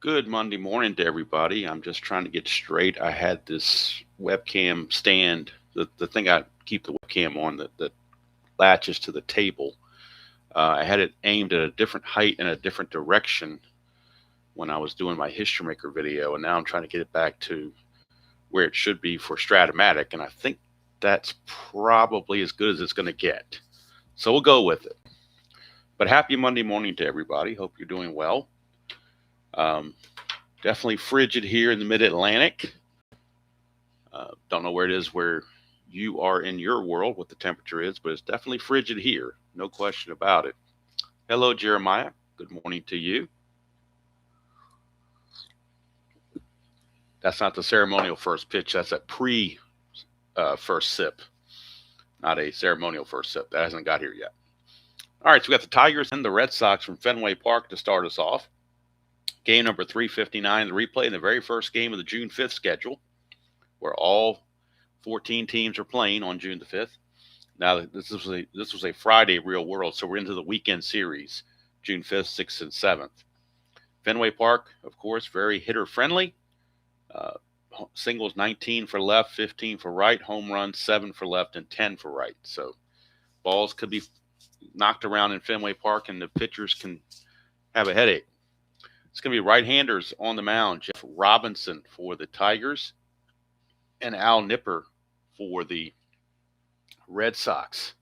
Good Monday morning to everybody. I'm just trying to get straight. I had this webcam stand, the thing I keep the webcam on that latches to the table. I had it aimed at a different height and a different direction when I was doing my History Maker video, and now I'm trying to get it back to where it should be for Strat-O-Matic, and I think that's probably as good as it's going to get. So we'll go with it. But happy Monday morning to everybody. Hope you're doing well. Um, Definitely frigid here in the mid-Atlantic. Don't know where it is where you are in your world, what the temperature is, but it's definitely frigid here. No question about it. Hello, Jeremiah. Good morning to you. That's not the ceremonial first pitch. That's a pre first sip, not a ceremonial first sip. That hasn't got here yet. All right, so we got the Tigers and the Red Sox from Fenway Park to start us off. Game number 359, the replay in the very first game of the June 5th schedule, where all 14 teams are playing on June the 5th. Now, this was a Friday real world, so we're into the weekend series, June 5th, 6th, and 7th. Fenway Park, of course, very hitter-friendly. Singles 19 for left, 15 for right, home runs 7 for left, and 10 for right. So balls could be knocked around in Fenway Park, and the pitchers can have a headache. It's going to be right-handers on the mound. Jeff Robinson for the Tigers and Al Nipper for the Red Sox.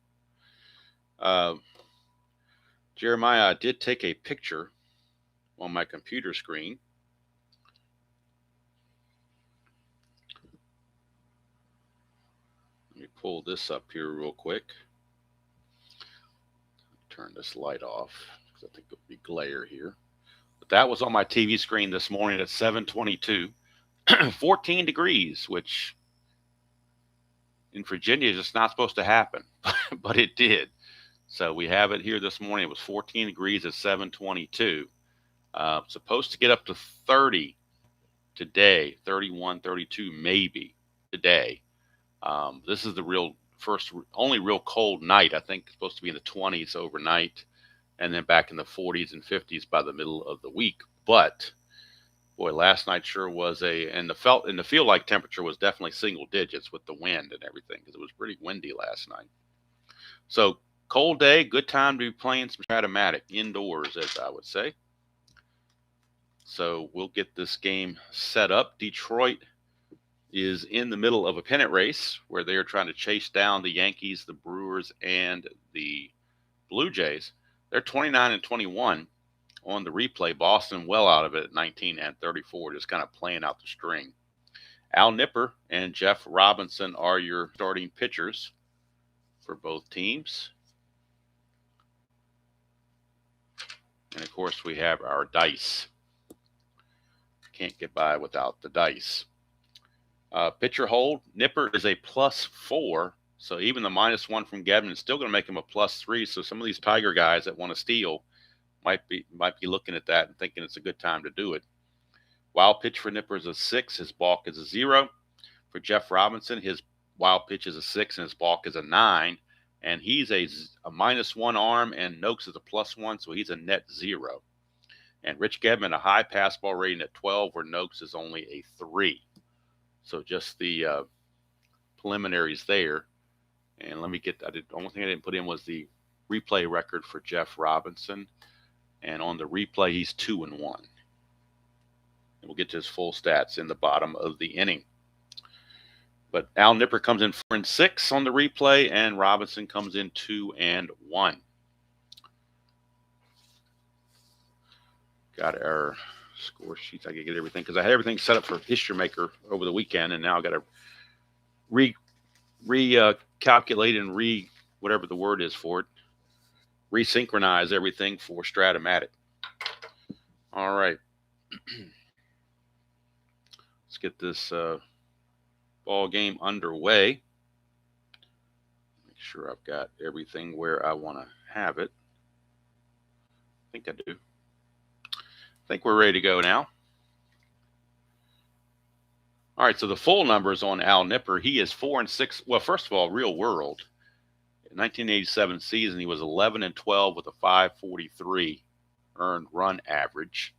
Jeremiah, I did take a picture on my computer screen. Let me pull this up here real quick. Turn this light off because I think it'll be glare here. But that was on my TV screen this morning at 7:22. 14 degrees, which in Virginia is just not supposed to happen, but it did. So we have it here this morning. It was 14 degrees at 7:22. Supposed to get up to 30 today, 31, 32 maybe today. This is the only real cold night. I think it's supposed to be in the 20s overnight, and then back in the 40s and 50s by the middle of the week. But boy, last night sure was and the feel like temperature was definitely single digits with the wind and everything because it was pretty windy last night. So cold day, good time to be playing some Strat-O-Matic indoors, as I would say. So we'll get this game set up. Detroit is in the middle of a pennant race where they are trying to chase down the Yankees, the Brewers, and the Blue Jays. They're 29 and 21 on the replay. Boston well out of it at 19 and 34, just kind of playing out the string. Al Nipper and Jeff Robinson are your starting pitchers for both teams. And of course, we have our dice. Can't get by without the dice. Pitcher hold, Nipper is a +4, so even the -1 from Gedman is still going to make him a +3. So some of these Tiger guys that want to steal might be looking at that and thinking it's a good time to do it. Wild pitch for Nipper is a 6, his balk is a 0. For Jeff Robinson, his wild pitch is a 6 and his balk is a 9. And he's a -1 arm, and Noakes is a +1, so he's a net 0. And Rich Gedman, a high pass ball rating at 12, where Noakes is only a 3. So just the preliminaries there. And let me get, the only thing I didn't put in was the replay record for Jeff Robinson. And on the replay, he's 2-1. And we'll get to his full stats in the bottom of the inning. But Al Nipper comes in 4-6 on the replay, and Robinson comes in 2-1. Got our score sheets. I can get everything because I had everything set up for History Maker over the weekend, and now I got to recalculate and whatever the word is for it, resynchronize everything for Strat-O-Matic. All right, let's get this ball game underway. Make sure I've got everything where I want to have it. I think I do. I think we're ready to go now. All right, so the full numbers on Al Nipper, he is 4-6. Well, first of all, real world. In 1987 season, he was 11-12 with a 543 earned run average.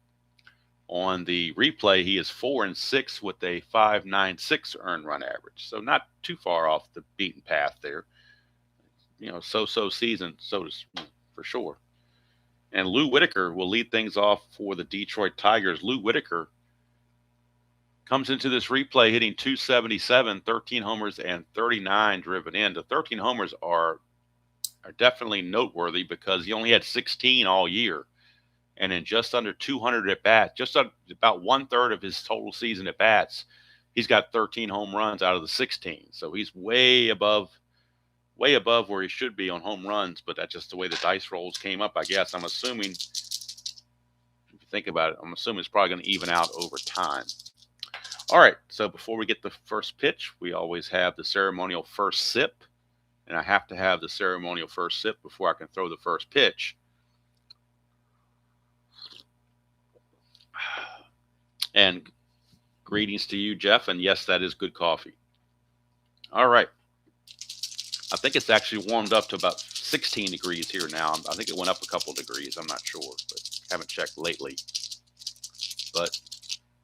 On the replay, he is 4-6 with a 5.96 earned run average. So not too far off the beaten path there. So-so season, for sure. And Lou Whitaker will lead things off for the Detroit Tigers. Lou Whitaker comes into this replay hitting 277, 13 homers, and 39 driven in. The 13 homers are definitely noteworthy because he only had 16 all year. And in just under 200 at bats, just about 1/3 of his total season at bats, he's got 13 home runs out of the 16. So he's way above where he should be on home runs, but that's just the way the dice rolls came up, I guess. I'm assuming, if you think about it, I'm assuming it's probably going to even out over time. All right, so before we get the first pitch, we always have the ceremonial first sip, and I have to have the ceremonial first sip before I can throw the first pitch. And greetings to you, Jeff, and yes, that is good coffee. All right. I think it's actually warmed up to about 16 degrees here now. I think it went up a couple degrees. I'm not sure, but haven't checked lately. But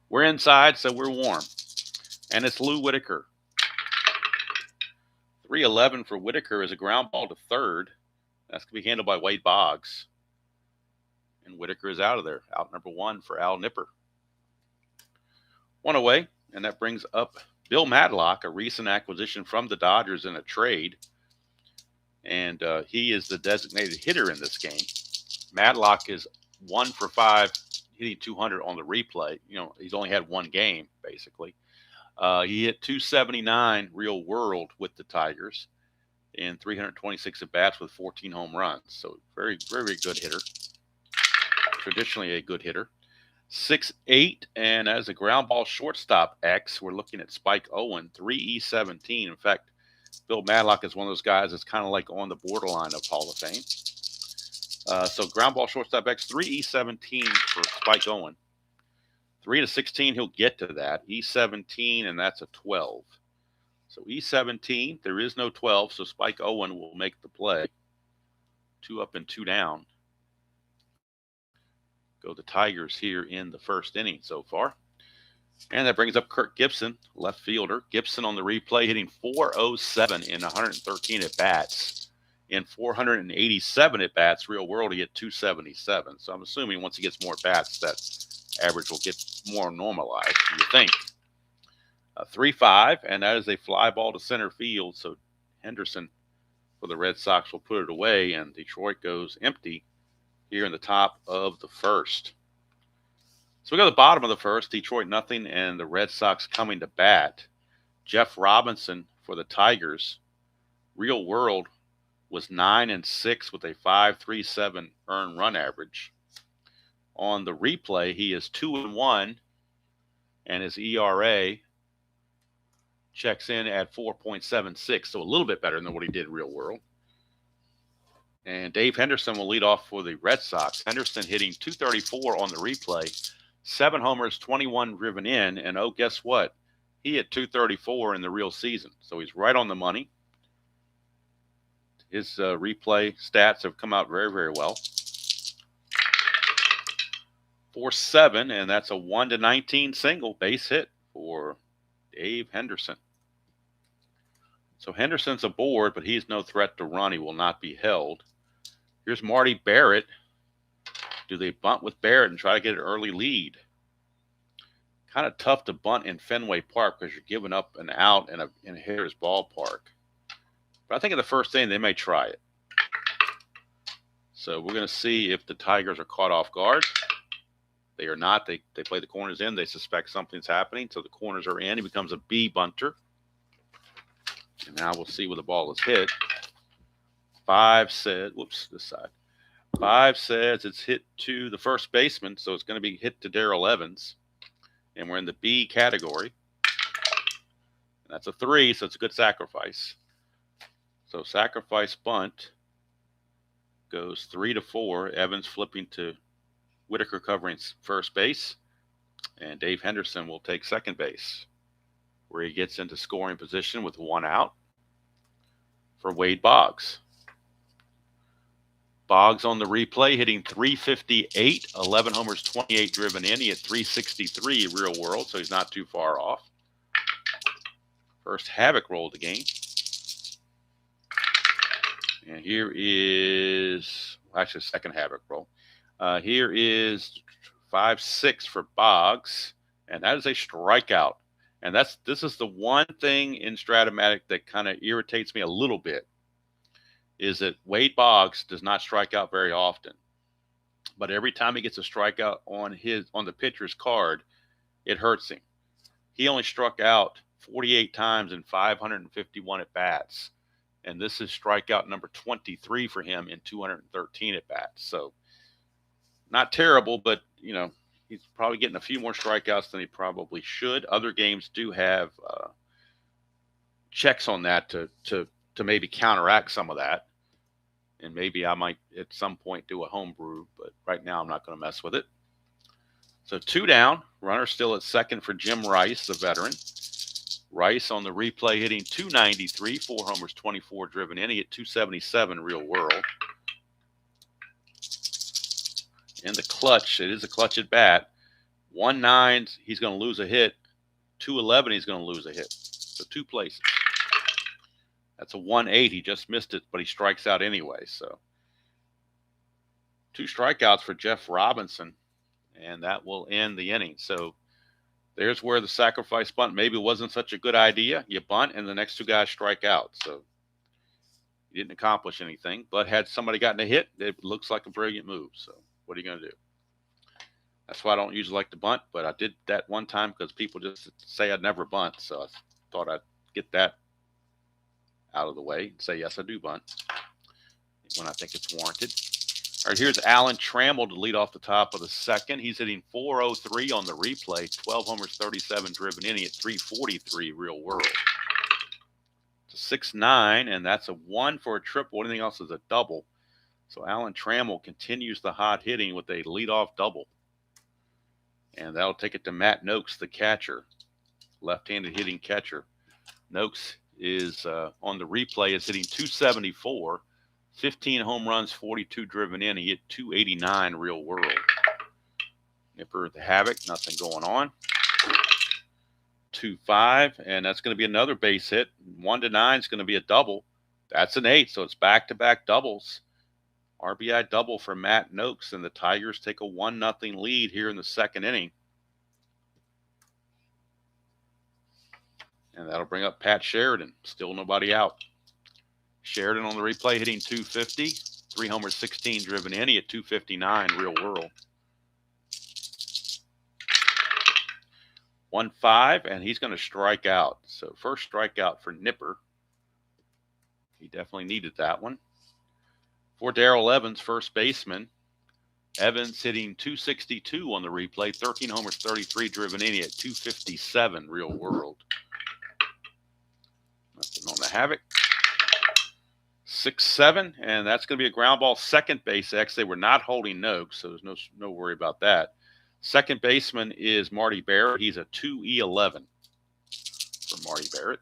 we're inside, so we're warm. And it's Lou Whitaker. 311 for Whitaker is a ground ball to third. That's going to be handled by Wade Boggs. And Whitaker is out of there. Out number 1 for Al Nipper. 1 away, and that brings up Bill Madlock, a recent acquisition from the Dodgers in a trade. And he is the designated hitter in this game. Madlock is 1 for 5, hitting 200 on the replay. He's only had one game, basically. He hit 279 real world with the Tigers in 326 at-bats with 14 home runs. So very, very good hitter. Traditionally a good hitter. 6'8", and as a ground ball shortstop X, we're looking at Spike Owen, 3E17. In fact, Bill Madlock is one of those guys that's kind of like on the borderline of Hall of Fame. So ground ball shortstop X, 3E17 for Spike Owen. 3-16, he'll get to that. E17, and that's a 12. So E17, there is no 12, so Spike Owen will make the play. 2 up and 2 down. Go the Tigers here in the first inning so far. And that brings up Kirk Gibson, left fielder. Gibson on the replay hitting 407 in 113 at-bats. In 487 at-bats, real world, he hit 277. So I'm assuming once he gets more at-bats, that average will get more normalized, you think. 3-5, and that is a fly ball to center field. So Henderson for the Red Sox will put it away, and Detroit goes empty here in the top of the first. So we go to the bottom of the first, Detroit nothing, and the Red Sox coming to bat. Jeff Robinson for the Tigers, real world, was 9-6 with a 5.37 earned run average. On the replay, he is 2-1, and his ERA checks in at 4.76, so a little bit better than what he did real world. And Dave Henderson will lead off for the Red Sox. Henderson hitting 234 on the replay, 7 homers, 21 driven in, and oh, guess what? He hit 234 in the real season, so he's right on the money. His replay stats have come out very, very well. 4-7, and that's a 1-19 single base hit for Dave Henderson. So Henderson's aboard, but he's no threat to run. He will not be held. Here's Marty Barrett. Do they bunt with Barrett and try to get an early lead? Kind of tough to bunt in Fenway Park because you're giving up an out in a hitter's ballpark. But I think in the first inning, they may try it. So we're going to see if the Tigers are caught off guard. They are not. They play the corners in. They suspect something's happening. So the corners are in. He becomes a B bunter. And now we'll see where the ball is hit. 5 said, whoops, this side. 5 says it's hit to the first baseman. So it's going to be hit to Darrell Evans. And we're in the B category. And that's a 3, so it's a good sacrifice. So sacrifice bunt goes 3-4. Evans flipping to Whitaker covering first base. And Dave Henderson will take second base, where he gets into scoring position with 1 out for Wade Boggs. Boggs on the replay, hitting 358, 11 homers, 28 driven in. He hit 363 real world, so he's not too far off. First Havoc roll of the game. And here is, actually, second Havoc roll. Here is 5-6 for Boggs, and that is a strikeout. And this is the one thing in Strat-O-Matic that kind of irritates me a little bit, is that Wade Boggs does not strike out very often. But every time he gets a strikeout on the pitcher's card, it hurts him. He only struck out 48 times in 551 at-bats. And this is strikeout number 23 for him in 213 at-bats. So not terrible, but, you know, he's probably getting a few more strikeouts than he probably should. Other games do have checks on that to maybe counteract some of that. And maybe I might at some point do a homebrew, but right now I'm not going to mess with it. So 2 down. Runner still at second for Jim Rice, the veteran. Rice on the replay hitting 293, 4 homers, 24 driven in. He hit 277 real world. In the clutch, it is a clutch at bat. 1-9, he's going to lose a hit. 2-11, he's going to lose a hit. So 2 places. That's a 1-8. He just missed it, but he strikes out anyway. So 2 strikeouts for Jeff Robinson, and that will end the inning. So there's where the sacrifice bunt maybe wasn't such a good idea. You bunt, and the next 2 guys strike out. So he didn't accomplish anything. But had somebody gotten a hit, it looks like a brilliant move. So what are you going to do? That's why I don't usually like to bunt, but I did that one time because people just say I'd never bunt. So I thought I'd get that out of the way and say, yes, I do bunt when I think it's warranted. All right, here's Alan Trammell to lead off the top of the second. He's hitting 403 on the replay, 12 homers, 37 driven in. He hit 343 real world. It's a 6-9, and that's a 1 for a triple. Anything else is a double. So Alan Trammell continues the hot hitting with a leadoff double. And that'll take it to Matt Noakes, the catcher, left-handed hitting catcher. Noakes is on the replay is hitting 274, 15 home runs, 42 driven in. He hit 289 real world. Nipper the Havoc, nothing going on. 2-5, and that's going to be another base hit. 1-9 is going to be a double. That's an 8, so it's back-to-back doubles. RBI double for Matt Noakes, and the Tigers take a 1-0 lead here in the second inning. And that'll bring up Pat Sheridan. Still nobody out. Sheridan on the replay hitting 250. 3 homers, 16 driven in. He at 259 real world. 1-5, and he's going to strike out. So first strikeout for Nipper. He definitely needed that one. For Darrell Evans, first baseman. Evans hitting 262 on the replay. 13 homers, 33 driven in. He at 257 real world. Nothing on the Havoc. 6-7, and that's going to be a ground ball second base X. They were not holding Noakes, so there's no worry about that. Second baseman is Marty Barrett. He's a 2-11 for Marty Barrett.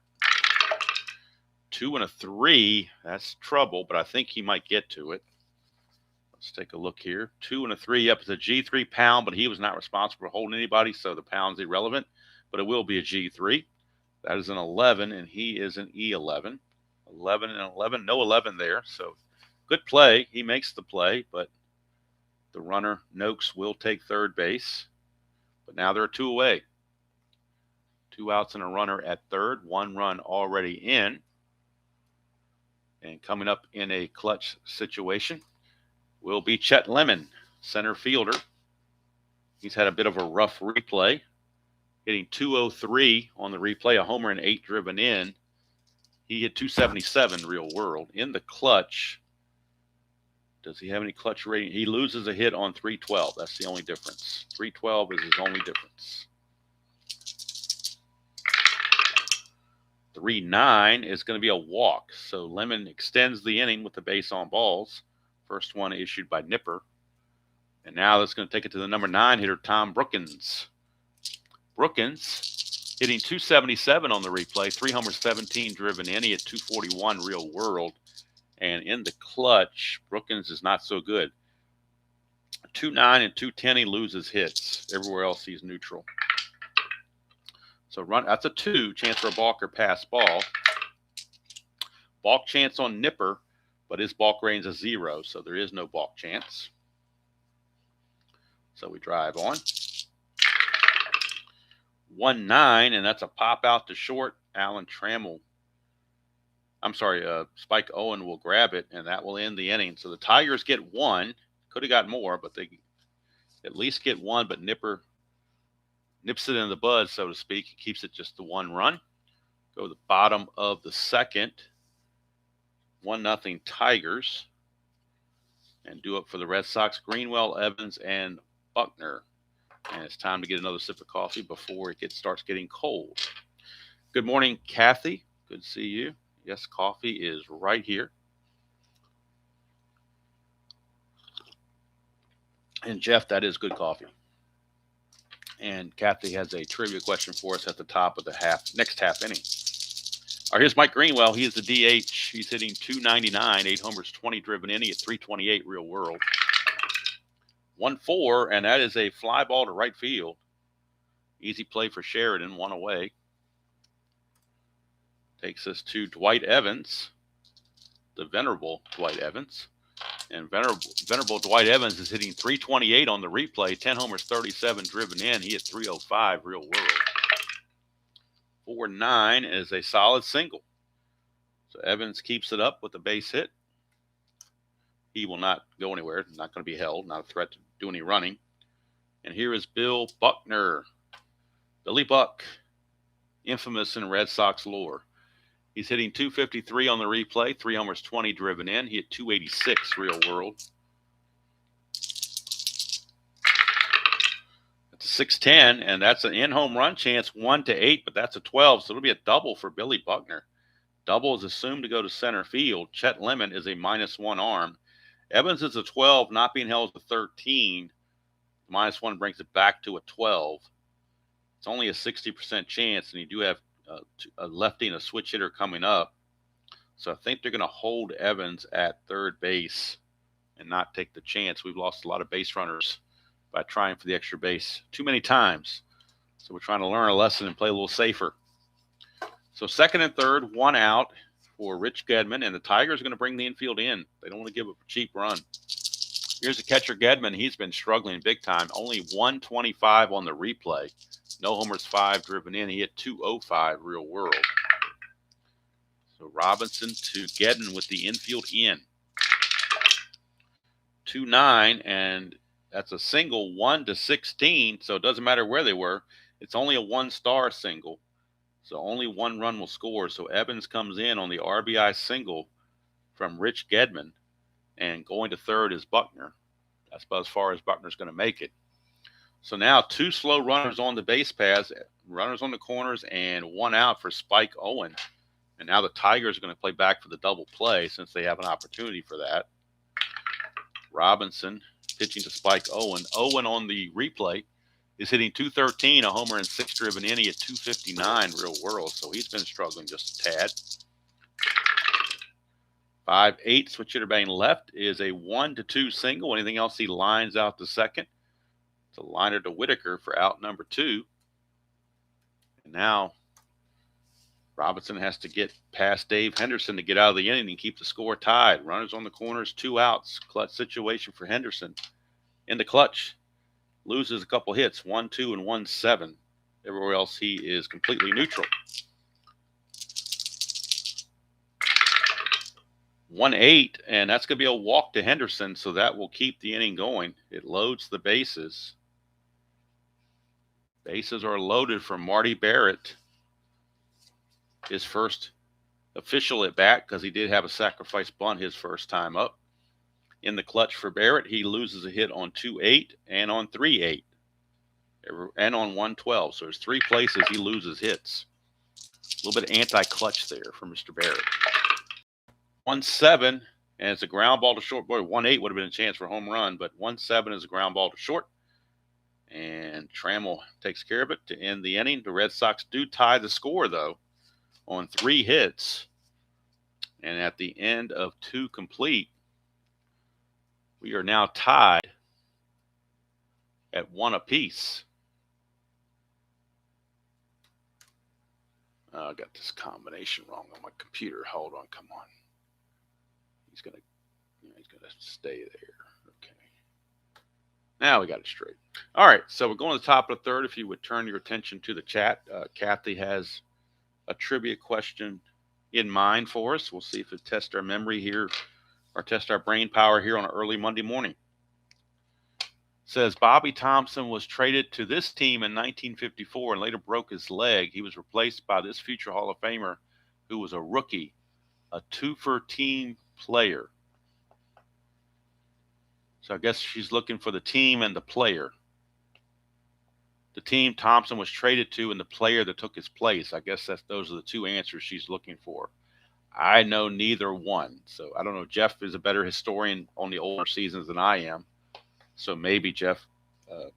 2 and a 3. That's trouble, but I think he might get to it. Let's take a look here. 2 and a 3. Yep, it's a G3 pound, but he was not responsible for holding anybody, so the pound's irrelevant. But it will be a G3. That is an 11, and he is an E11. 11 and 11. No 11 there. So good play. He makes the play, but the runner, Noakes, will take third base. But now they're 2 away. 2 outs and a runner at third. 1 run already in. And coming up in a clutch situation will be Chet Lemon, center fielder. He's had a bit of a rough replay. Hitting 203 on the replay, a homer and 8 driven in. He hit 277 real world. In the clutch, does he have any clutch rating? He loses a hit on 312. That's the only difference. 312 is his only difference. 3-9 is going to be a walk. So Lemon extends the inning with the base on balls. First one issued by Nipper. And now that's going to take it to the number 9 hitter, Tom Brookins. Brookins hitting 277 on the replay, 3 homers, 17 driven in. He at 241 real world. And in the clutch, Brookins is not so good. 2-9 and 2-10, he loses hits. Everywhere else, he's neutral. So run. That's a 2, chance for a balk or pass ball. Balk chance on Nipper, but his balk range is 0, so there is no balk chance. So we drive on. 1-9, and that's a pop out to short. Alan Trammell. Spike Owen will grab it, and that will end the inning. So the Tigers get 1. Could have got more, but they at least get 1. But Nipper nips it in the bud, so to speak. He keeps it just the 1 run. Go to the bottom of the second. 1-0 Tigers. And do it for the Red Sox, Greenwell, Evans, and Buckner. And it's time to get another sip of coffee before it starts getting cold. Good morning, Kathy. Good to see you. Yes, coffee is right here. And Jeff, that is good coffee. And Kathy has a trivia question for us at the top of the next half inning. All right, here's Mike Greenwell. He is the DH. He's hitting .299, 8 homers, 20 driven in. He at .328 real world. 1-4, and that is a fly ball to right field. Easy play for Sheridan, 1 away. Takes us to Dwight Evans, the venerable Dwight Evans. And venerable Dwight Evans is hitting .328 on the replay, 10 homers, 37 driven in. He at .305 real world. 4-9 is a solid single. So Evans keeps it up with a base hit. He will not go anywhere, not going to be held, not a threat to do any running. And here is Bill Buckner. Billy Buck, infamous in Red Sox lore. He's hitting .253 on the replay, 3 homers, 20 driven in. He hit .286 real world. That's a 6-10, and that's an in-home run chance, 1-8, but that's a 12, so it'll be a double for Billy Buckner. Double is assumed to go to center field. Chet Lemon is a -1 arm. Evans is a 12, not being held as a 13. -1 brings it back to a 12. It's only a 60% chance, and you do have a lefty and a switch hitter coming up. So I think they're going to hold Evans at third base and not take the chance. We've lost a lot of base runners by trying for the extra base too many times. So we're trying to learn a lesson and play a little safer. So second and third, 1 out for Rich Gedman, and the Tigers are going to bring the infield in. They don't want to give up a cheap run. Here's the catcher, Gedman. He's been struggling big time. Only 125 on the replay. No homers, 5 driven in. He hit .205 real world. So Robinson to Gedman with the infield in. 2-9, and that's a single, 1-16. So it doesn't matter where they were. It's only a 1-star single. So only 1 run will score. So Evans comes in on the RBI single from Rich Gedman. And going to third is Buckner. That's about as far as Buckner's going to make it. So now 2 slow runners on the base paths, runners on the corners, and 1 out for Spike Owen. And now the Tigers are going to play back for the double play since they have an opportunity for that. Robinson pitching to Spike Owen. Owen on the replay is hitting .213, a homer and 6 driven in. He at .259 real world. So he's been struggling just a tad. 5-8, switch hitter batting left is a 1-2 single. Anything else, he lines out to second. It's a liner to Whitaker for out number 2. And now Robinson has to get past Dave Henderson to get out of the inning and keep the score tied. Runners on the corners, 2 outs. Clutch situation for Henderson. In the clutch, loses a couple hits, 1-2 and 1-7. Everywhere else, he is completely neutral. 1-8, and that's going to be a walk to Henderson, so that will keep the inning going. It loads the bases. Bases are loaded for Marty Barrett. His first official at bat, because he did have a sacrifice bunt his first time up. In the clutch for Barrett, he loses a hit on 2-8 and on 3-8 and on 1-12. So there's 3 places he loses hits. A little bit of anti-clutch there for Mr. Barrett. 1-7, and it's a ground ball to short. Boy, 1-8 would have been a chance for a home run, but 1-7 is a ground ball to short. And Trammell takes care of it to end the inning. The Red Sox do tie the score, though, on 3 hits. And at the end of 2 complete, we are now tied at 1 apiece. I got this combination wrong on my computer. Hold on, come on. He's gonna stay there. Okay. Now we got it straight. All right, so we're going to the top of the third. If you would turn your attention to the chat, Kathy has a trivia question in mind for us. We'll see if it tests our memory here or test our brain power here on an early Monday morning. Says Bobby Thompson was traded to this team in 1954 and later broke his leg. He was replaced by this future Hall of Famer who was a rookie, a two-for-team player. So I guess she's looking for the team and the player. The team Thompson was traded to and the player that took his place. I guess those are the 2 answers she's looking for. I know neither one. So I don't know. Jeff is a better historian on the older seasons than I am. So maybe Jeff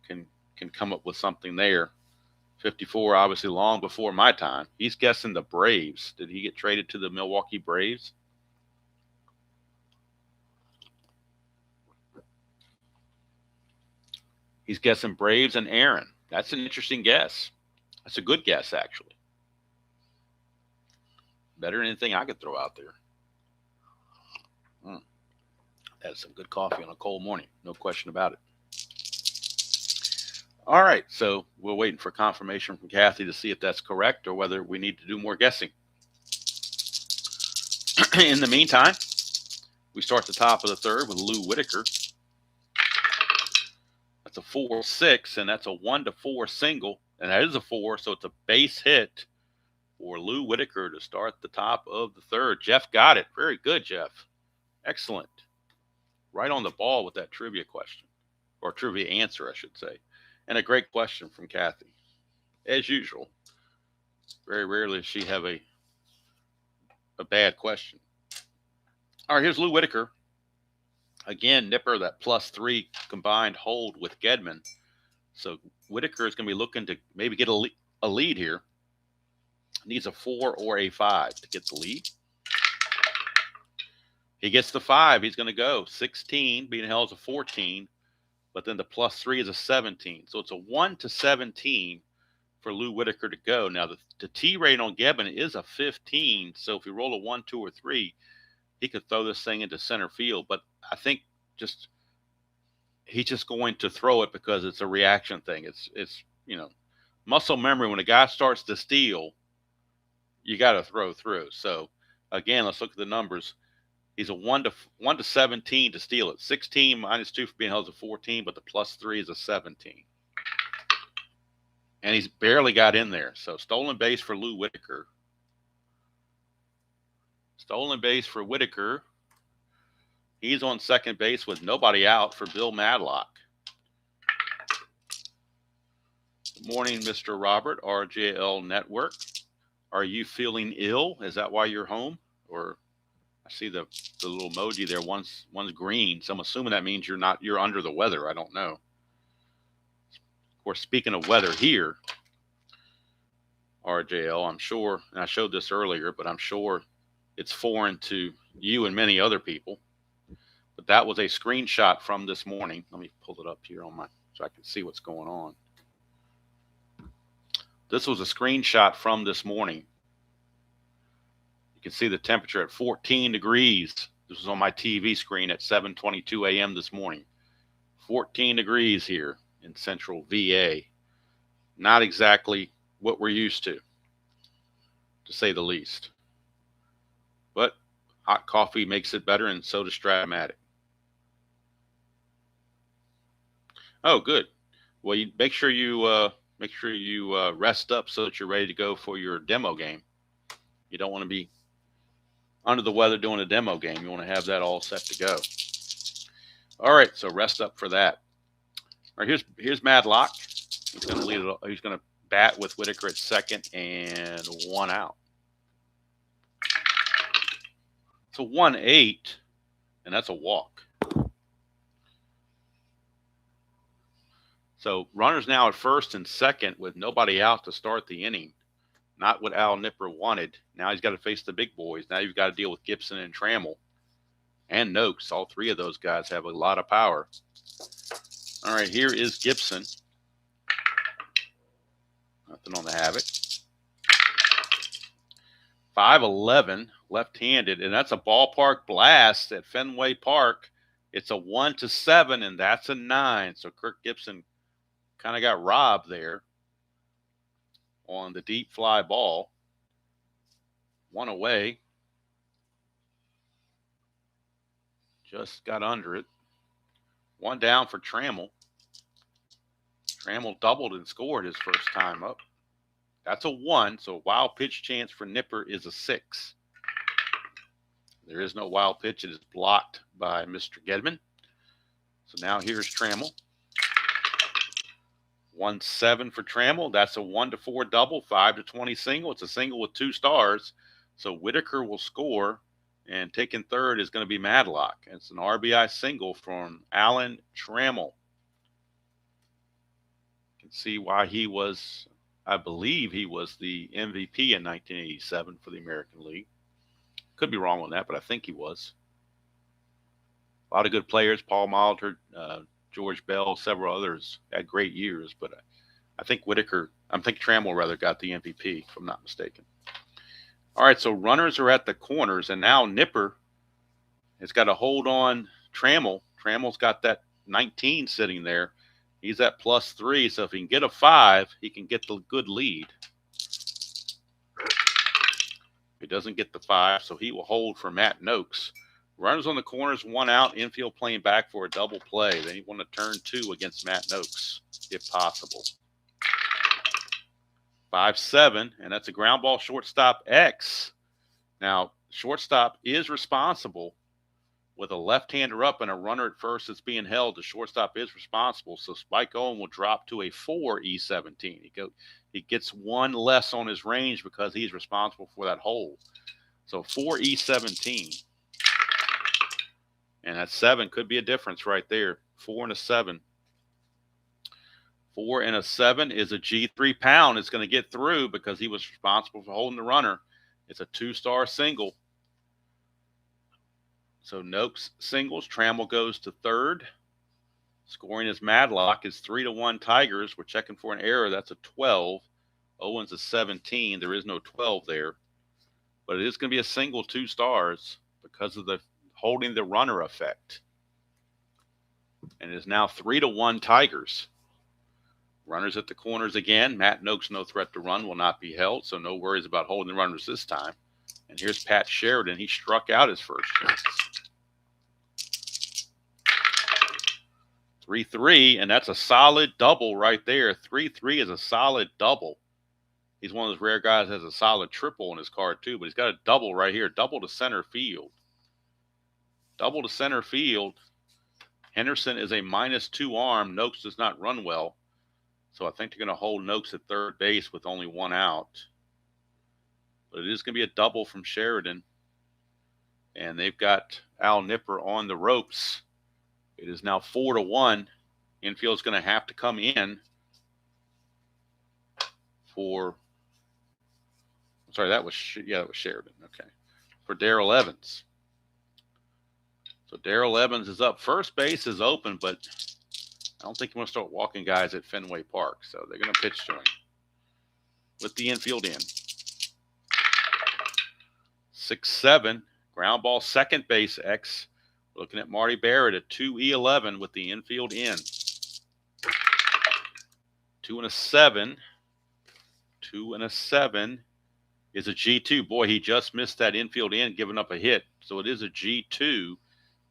can come up with something there. 54, obviously long before my time. He's guessing the Braves. Did he get traded to the Milwaukee Braves? He's guessing Braves and Aaron. That's an interesting guess. That's a good guess, actually. Better than anything I could throw out there. That's some good coffee on a cold morning. No question about it. All right, so we're waiting for confirmation from Kathy to see if that's correct or whether we need to do more guessing. In the meantime, we start the top of the third with Lou Whitaker. That's a 4-6, and that's a 1-4 single, and that is a 4, so it's a base hit for Lou Whitaker to start the top of the third. Jeff got it. Very good, Jeff. Excellent. Right on the ball with that trivia question, or trivia answer, I should say. And a great question from Kathy. As usual, very rarely does she have a bad question. All right, here's Lou Whitaker. Again, Nipper, that +3 combined hold with Gedman. So Whitaker is going to be looking to maybe get a lead here. Needs a 4 or a 5 to get the lead. He gets the 5. He's going to go 16, being held as a 14, but then the +3 is a 17. So it's a 1-17 for Lou Whitaker to go. Now, the T rate on Gedman is a 15, so if he roll a 1, 2, or 3, he could throw this thing into center field. But I think he's just going to throw it because it's a reaction thing. It's muscle memory. When a guy starts to steal, you got to throw through. So again, let's look at the numbers. He's a 1-17 to steal it. 16 -2 for being held as a 14, but the +3 is a 17. And he's barely got in there. So stolen base for Lou Whitaker. Stolen base for Whitaker. He's on second base with nobody out for Bill Madlock. Good morning, Mr. Robert, RJL Network. Are you feeling ill? Is that why you're home? Or I see the little emoji there. One's green, so I'm assuming that means you're under the weather. I don't know. Of course, speaking of weather here, RJL, I'm sure, and I showed this earlier, but I'm sure it's foreign to you and many other people. But that was a screenshot from this morning. Let me pull it up here so I can see what's going on. This was a screenshot from this morning. You can see the temperature at 14 degrees. This was on my TV screen at 7:22 a.m. this morning. 14 degrees here in central VA. Not exactly what we're used to say the least. But hot coffee makes it better, and so does Strat-O-Matic. Oh, good. Well, you make sure you rest up so that you're ready to go for your demo game. You don't want to be under the weather doing a demo game. You want to have that all set to go. All right, so rest up for that. All right, here's Madlock. He's going to lead it. He's going to bat with Whitaker at second and 1 out. It's a 1-8, and that's a walk. So runners now at first and second with nobody out to start the inning. Not what Al Nipper wanted. Now he's got to face the big boys. Now you've got to deal with Gibson and Trammell and Noakes. All three of those guys have a lot of power. All right, here is Gibson. Nothing on the Havoc. 5'11", left-handed, and that's a ballpark blast at Fenway Park. It's a 1-7, and that's a 9. So Kirk Gibson kind of got robbed there on the deep fly ball. One away. Just got under it. One down for Trammell. Trammell doubled and scored his first time up. That's a 1, so wild pitch chance for Nipper is a 6. There is no wild pitch. It is blocked by Mr. Gedman. So now here's Trammell. 1-7 for Trammell. That's a 1-4 double, 5-20 single. It's a single with 2 stars. So Whitaker will score, and taking third is going to be Madlock. It's an RBI single from Alan Trammell. You can see why he was, I believe he was the MVP in 1987 for the American League. Could be wrong on that, but I think he was. A lot of good players, Paul Molitor, George Bell, several others had great years, but I think Trammell rather got the MVP, if I'm not mistaken. All right, so runners are at the corners, and now Nipper has got to hold on Trammell. Trammell's got that 19 sitting there. He's at +3, so if he can get a 5, he can get the good lead. He doesn't get the 5, so he will hold for Matt Noakes. Runners on the corners, 1 out, infield playing back for a double play. They want to turn 2 against Matt Noakes, if possible. 5-7, and that's a ground ball shortstop X. Now, shortstop is responsible with a left-hander up and a runner at first that's being held. The shortstop is responsible, so Spike Owen will drop to a 4 E17. He gets 1 less on his range because he's responsible for that hole. So 4 E17. And that 7 could be a difference right there. 4 and a 7. 4 and a 7 is a G3 pound. It's going to get through because he was responsible for holding the runner. It's a 2-star single. So Noakes singles. Trammell goes to third. Scoring is Madlock is 3-1 Tigers. We're checking for an error. That's a 12. Owens a 17. There is no 12 there. But it is going to be a single 2 stars because of the holding the runner effect. And it is now 3-1 Tigers. Runners at the corners again. Matt Noakes, no threat to run, will not be held, so no worries about holding the runners this time. And here's Pat Sheridan. He struck out his first chance. 3-3, and that's a solid double right there. 3-3 is a solid double. He's one of those rare guys that has a solid triple in his card too, but he's got a double right here. Double to center field. Double to center field. Henderson is a -2 arm. Noakes does not run well. So I think they're going to hold Noakes at third base with only 1 out. But it is going to be a double from Sheridan. And they've got Al Nipper on the ropes. It is now 4-1. Infield's going to have to come in for, I'm sorry, that was Sheridan. Okay. For Darrell Evans. So Darrell Evans is up. First base is open, but I don't think you want to start walking guys at Fenway Park. So they're going to pitch to him with the infield in. 6-7, ground ball, second base X. Looking at Marty Barrett at 2-E11 with the infield in. 2 and a 7. 2 and a 7 is a G2. Boy, he just missed that infield in, giving up a hit. So it is a G2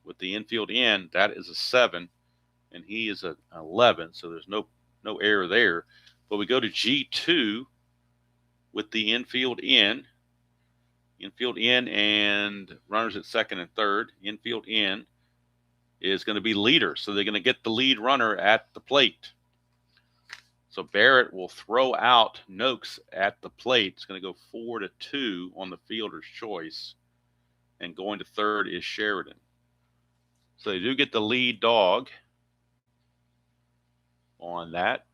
with the infield in. That is a 7. And he is an 11, so there's no error there. But we go to G2 with the infield in. Infield in and runners at second and third. Infield in is going to be leader, so they're going to get the lead runner at the plate. So Barrett will throw out Noakes at the plate. It's going to go 4-2 on the fielder's choice. And going to third is Sheridan. So they do get the lead dog on that.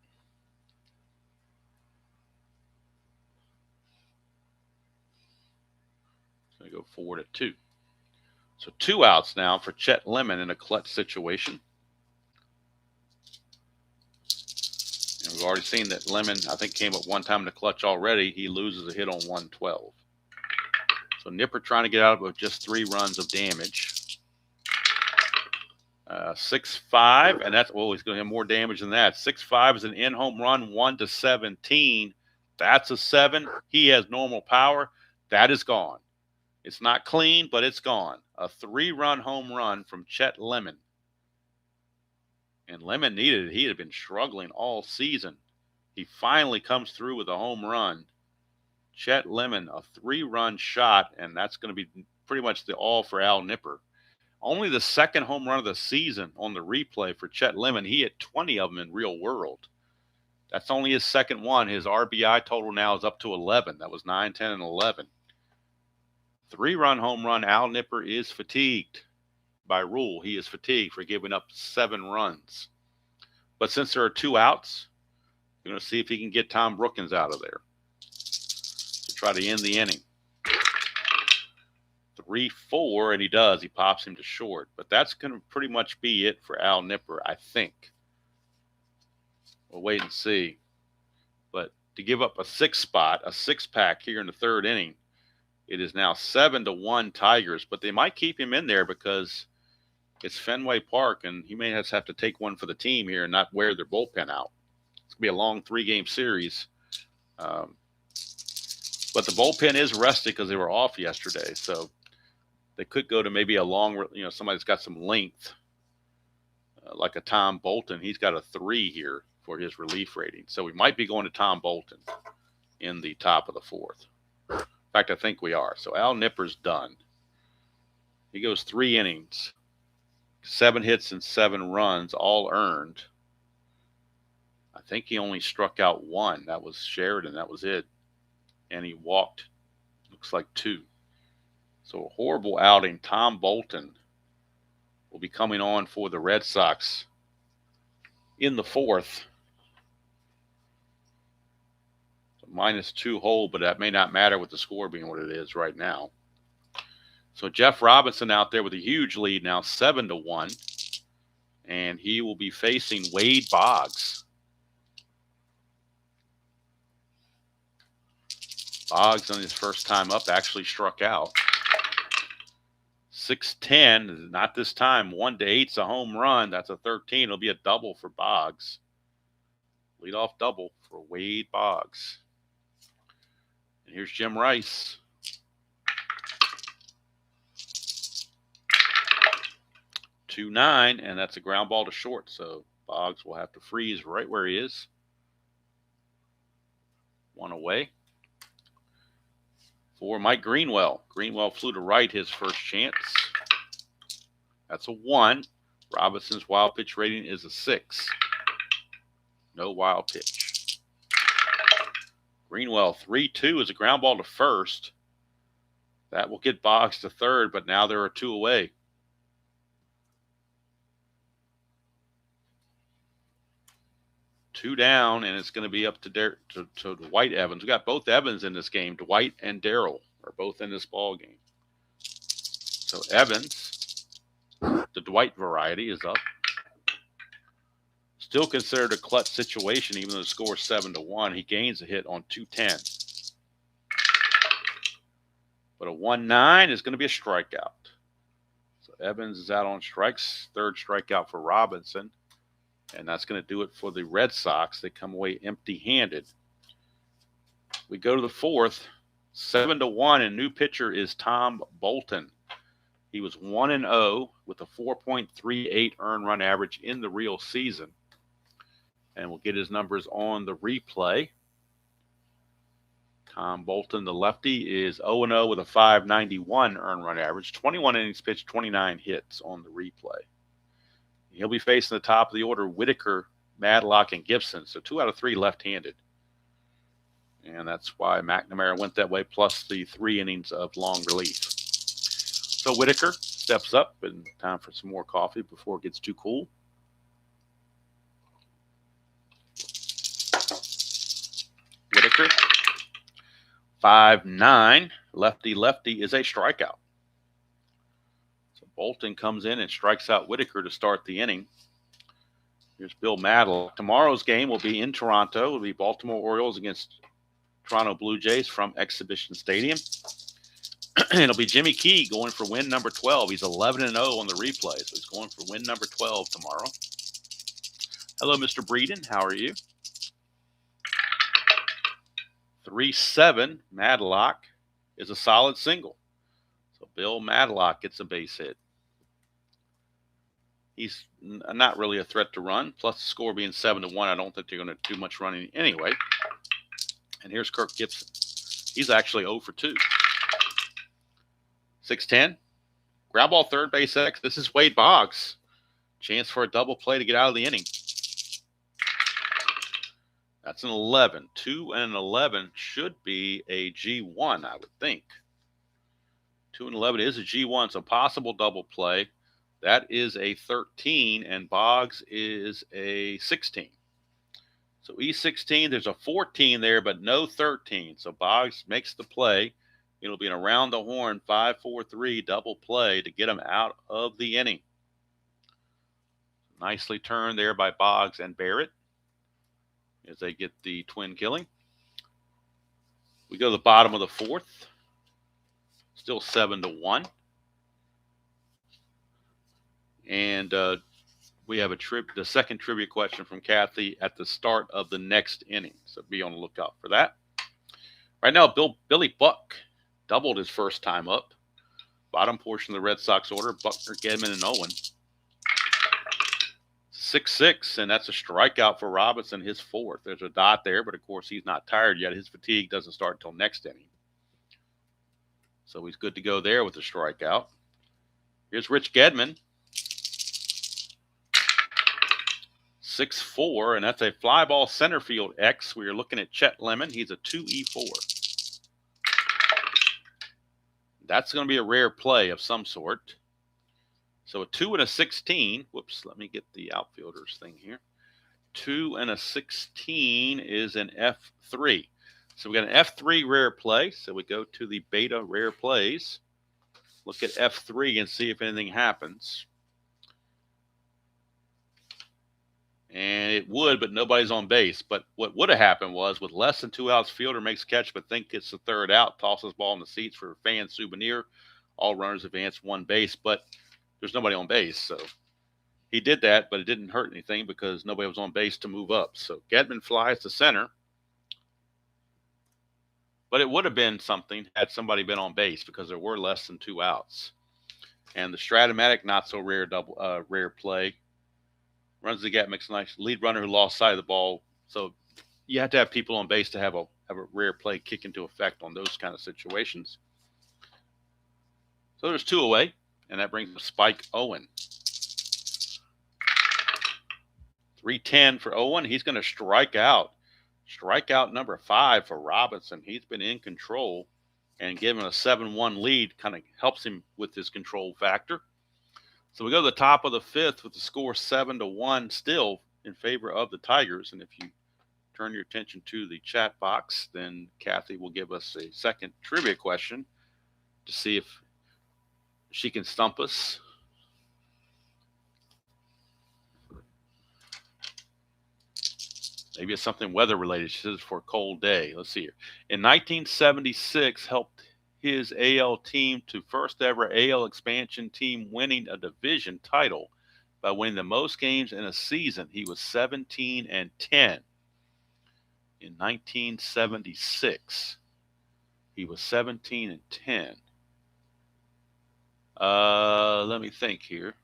to go 4-2. So 2 outs now for Chet Lemon in a clutch situation. And we've already seen that Lemon, I think, came up one time in the clutch already. He loses a hit on 112. So Nipper trying to get out of just 3 runs of damage. 6-5, and that's, well, he's going to have more damage than that. 6-5 is an in-home run, 1-17. That's a 7. He has normal power. That is gone. It's not clean, but it's gone. A 3-run home run from Chet Lemon. And Lemon needed it. He had been struggling all season. He finally comes through with a home run. Chet Lemon, a 3-run shot, and that's going to be pretty much the all for Al Nipper. Only the second home run of the season on the replay for Chet Lemon. He hit 20 of them in real world. That's only his second one. His RBI total now is up to 11. That was 9, 10, and 11. 3-run home run. Al Nipper is fatigued. By rule, he is fatigued for giving up 7 runs. But since there are 2 outs, we're going to see if he can get Tom Brookins out of there to try to end the inning. 3-4, and he does. He pops him to short. But that's going to pretty much be it for Al Nipper, I think. We'll wait and see. But to give up a 6-pack here in the 3rd inning, it is now 7-1 Tigers. But they might keep him in there because it's Fenway Park, and he may just have to take one for the team here and not wear their bullpen out. It's going to be a long 3-game series. But the bullpen is rested because they were off yesterday. So they could go to maybe a long, somebody that's got some length, like a Tom Bolton. He's got a 3 here for his relief rating. So we might be going to Tom Bolton in the top of the 4th. In fact, I think we are. So Al Nipper's done. He goes 3 innings, 7 hits and 7 runs, all earned. I think he only struck out 1. That was Sheridan. That was it. And he walked, looks like 2. So a horrible outing. Tom Bolton will be coming on for the Red Sox in the 4th. So -2 hold, but that may not matter with the score being what it is right now. So Jeff Robinson out there with a huge lead now, 7-1. And he will be facing Wade Boggs. Boggs on his first time up actually struck out. 6-10, not this time. 1-8's a home run. That's a 13. It'll be a double for Boggs. Leadoff double for Wade Boggs. And here's Jim Rice. 2-9, and that's a ground ball to short. So Boggs will have to freeze right where he is. 1 away. For Mike Greenwell. Greenwell flew to right his first chance. That's a 1. Robinson's wild pitch rating is a 6. No wild pitch. Greenwell 3-2 is a ground ball to first. That will get Boggs to third, but now there are 2 away. Two down, and it's going to be up to Dwight Evans. We got both Evans in this game. Dwight and Darrell are both in this ball game. So Evans, the Dwight variety, is up. Still considered a clutch situation, even though the score is 7-1. He gains a hit on 210. But a 1-9 is going to be a strikeout. So Evans is out on strikes. 3rd strikeout for Robinson. And that's going to do it for the Red Sox. They come away empty-handed. We go to the 4th, 7-1, and new pitcher is Tom Bolton. He was 1-0 with a 4.38 earned run average in the real season. And we'll get his numbers on the replay. Tom Bolton, the lefty, is 0-0 with a 5.91 earned run average. 21 innings pitched, 29 hits on the replay. He'll be facing the top of the order, Whitaker, Madlock, and Gibson. So 2 out of 3 left-handed. And that's why McNamara went that way, plus the 3 innings of long relief. So Whitaker steps up, and time for some more coffee before it gets too cool. Whitaker, 5-9. Lefty is a strikeout. So Bolton comes in and strikes out Whitaker to start the inning. Here's Bill Madlock. Tomorrow's game will be in Toronto. It will be Baltimore Orioles against Toronto Blue Jays from Exhibition Stadium. It'll be Jimmy Key going for win number 12. He's 11-0 on the replay, so he's going for win number 12 tomorrow. Hello, Mr. Breeden. How are you? 3-7. Madlock is a solid single. So Bill Madlock gets a base hit. He's not really a threat to run. Plus the score being 7-1, I don't think they're going to do much running anyway. And here's Kirk Gibson. He's actually 0 for 2. 6-10. Ground ball third base X. This is Wade Boggs. Chance for a double play to get out of the inning. That's an 11. 2 and an 11 should be a G1, I would think. 2 and 11 is a G1, so possible double play. That is a 13, and Boggs is a 16. So E16, there's a 14 there, but no 13. So Boggs makes the play. It'll be an around the horn 5-4-3 double play to get him out of the inning. Nicely turned there by Boggs and Barrett as they get the twin killing. We go to the bottom of the fourth. Still 7-1. And we have the second trivia question from Kathy at the start of the next inning. So be on the lookout for that. Right now, Billy Buck doubled his first time up. Bottom portion of the Red Sox order, Buckner, Gedman, and Owen. 6-6, and that's a strikeout for Robinson, his fourth. There's a dot there, but of course he's not tired yet. His fatigue doesn't start until next inning. So he's good to go there with the strikeout. Here's Rich Gedman. 6-4, and that's a fly ball center field X. We are looking at Chet Lemon. He's a 2E4. That's going to be a rare play of some sort. So a 2 and a 16. Whoops, let me get the outfielders thing here. 2 and a 16 is an F3. So we got an F3 rare play. So we go to the beta rare plays. Look at F3 and see if anything happens. And it would, but nobody's on base. But what would have happened was, with less than 2 outs, fielder makes catch, but think it's the third out, tosses ball in the seats for a fan souvenir. All runners advance 1 base, but there's nobody on base. So he did that, but it didn't hurt anything because nobody was on base to move up. So Gedman flies to center. But it would have been something had somebody been on base because there were less than 2 outs. And the Strat-O-Matic, not so rare rare play. Runs the gap, makes a nice lead runner who lost sight of the ball. So you have to have people on base to have a rare play kick into effect on those kind of situations. So there's 2 away, and that brings Spike Owen. 3-10 for Owen. He's going to strike out. Strikeout number 5 for Robinson. He's been in control, and given a 7-1 lead kind of helps him with his control factor. So we go to the top of the 5th with the score 7-1 still in favor of the Tigers. And if you turn your attention to the chat box, then Kathy will give us a second trivia question to see if she can stump us. Maybe it's something weather related. She says for a cold day. Let's see here. In 1976, helped his AL team to first ever AL expansion team winning a division title by winning the most games in a season. He was 17-10 in 1976. He was 17-10. Let me think here.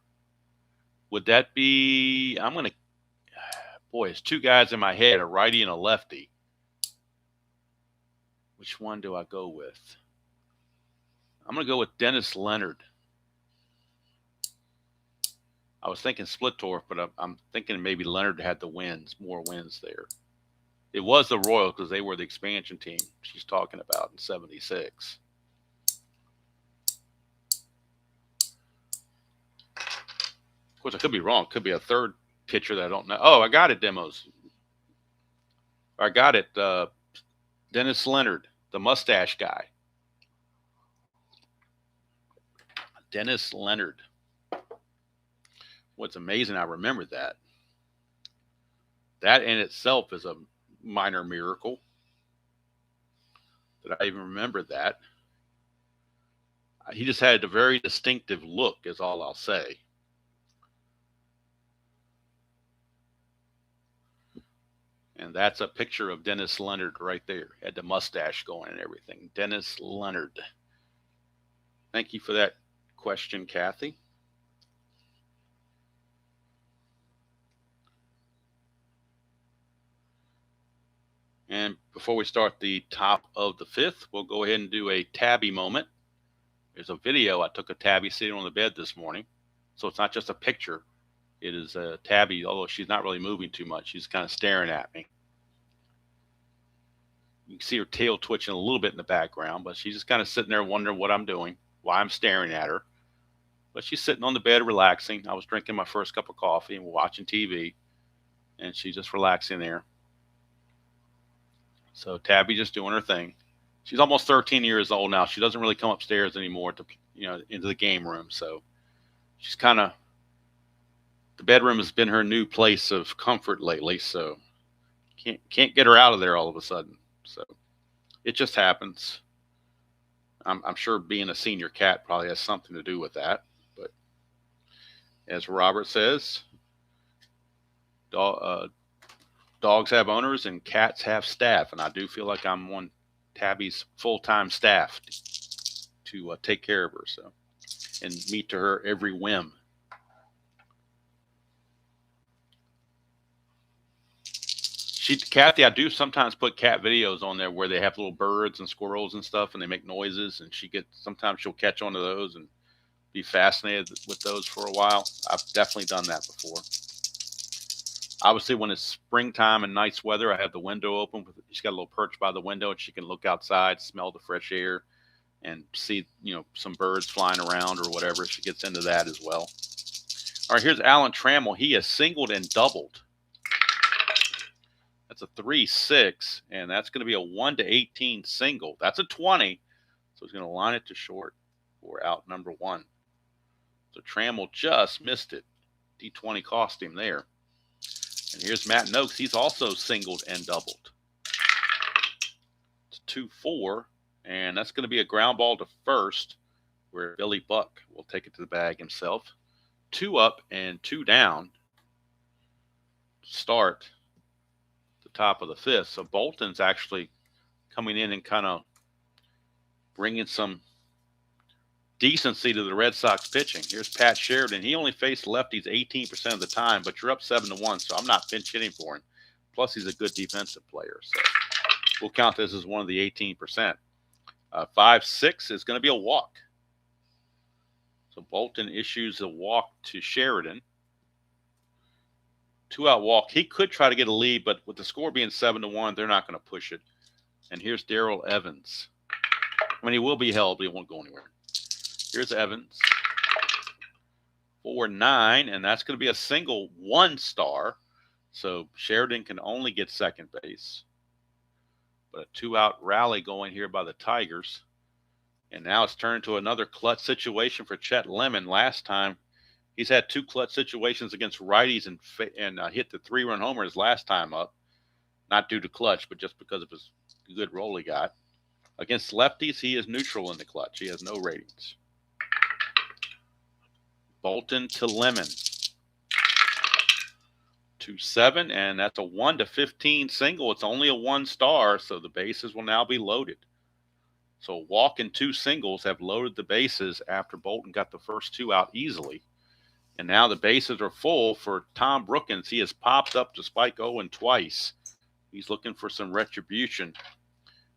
Would that be, boy, it's 2 guys in my head, a righty and a lefty. Which one do I go with? I'm going to go with Dennis Leonard. I was thinking Splittorff, but I'm thinking maybe Leonard had the wins, more wins there. It was the Royals because they were the expansion team she's talking about in 76. Of course, I could be wrong. Could be a third pitcher that I don't know. Oh, I got it, Demos. I got it. Dennis Leonard, the mustache guy. Dennis Leonard. What's amazing, I remember that. That in itself is a minor miracle that I even remember that. He just had a very distinctive look, is all I'll say. And that's a picture of Dennis Leonard right there. Had the mustache going and everything. Dennis Leonard. Thank you for that question, Kathy. And before we start the top of the fifth, we'll go ahead and do a tabby moment. There's a video. I took a tabby sitting on the bed this morning. So it's not just a picture. It is a tabby, although she's not really moving too much. She's kind of staring at me. You can see her tail twitching a little bit in the background, but she's just kind of sitting there wondering what I'm doing, why I'm staring at her. But she's sitting on the bed relaxing. I was drinking my first cup of coffee and watching TV, and she's just relaxing there. So Tabby just doing her thing. She's almost 13 years old now. She doesn't really come upstairs anymore to, into the game room. So she's kind of, the bedroom has been her new place of comfort lately. So can't get her out of there all of a sudden. So it just happens. I'm sure being a senior cat probably has something to do with that. But as Robert says, dogs have owners and cats have staff. And I do feel like I'm on Tabby's full-time staff to take care of her, so, and meet to her every whim. Kathy, I do sometimes put cat videos on there where they have little birds and squirrels and stuff, and they make noises, and sometimes she'll catch onto those and be fascinated with those for a while. I've definitely done that before. Obviously, when it's springtime and nice weather, I have the window open. She's got a little perch by the window, and she can look outside, smell the fresh air, and see, some birds flying around or whatever. She gets into that as well. All right, here's Alan Trammell. He has singled and doubled. That's a 3-6, and that's going to be a 1-18 single. That's a 20, so he's going to line it to short for out number 1. So Trammell just missed it. D20 cost him there. And here's Matt Noakes. He's also singled and doubled. It's 2-4, and that's going to be a ground ball to first, where Billy Buck will take it to the bag himself. 2 up and 2 down. Start the top of the fifth. So Bolton's actually coming in and kind of bringing some decency to the Red Sox pitching. Here's Pat Sheridan. He only faced lefties 18% of the time, but you're up 7-1, so I'm not pinch hitting for him. Plus, he's a good defensive player, so we'll count this as one of the 18%. 5-6 is going to be a walk. So Bolton issues a walk to Sheridan. 2-out walk. He could try to get a lead, but with the score being 7-1, they're not going to push it. And here's Darrell Evans. I mean, he will be held, but he won't go anywhere. Here's Evans. 4-9, and that's going to be a single 1-star. So Sheridan can only get second base. But a 2-out rally going here by the Tigers. And now it's turned to another clutch situation for Chet Lemon. Last time, he's had 2 clutch situations against righties and hit the 3-run homer his last time up. Not due to clutch, but just because of his good roll he got. Against lefties, he is neutral in the clutch. He has no ratings. Bolton to Lemon. 2-7, and that's a 1-15 single. It's only a 1-star, so the bases will now be loaded. So walk and 2 singles have loaded the bases after Bolton got the first 2 out easily. And now the bases are full for Tom Brookins. He has popped up to Spike Owen twice. He's looking for some retribution.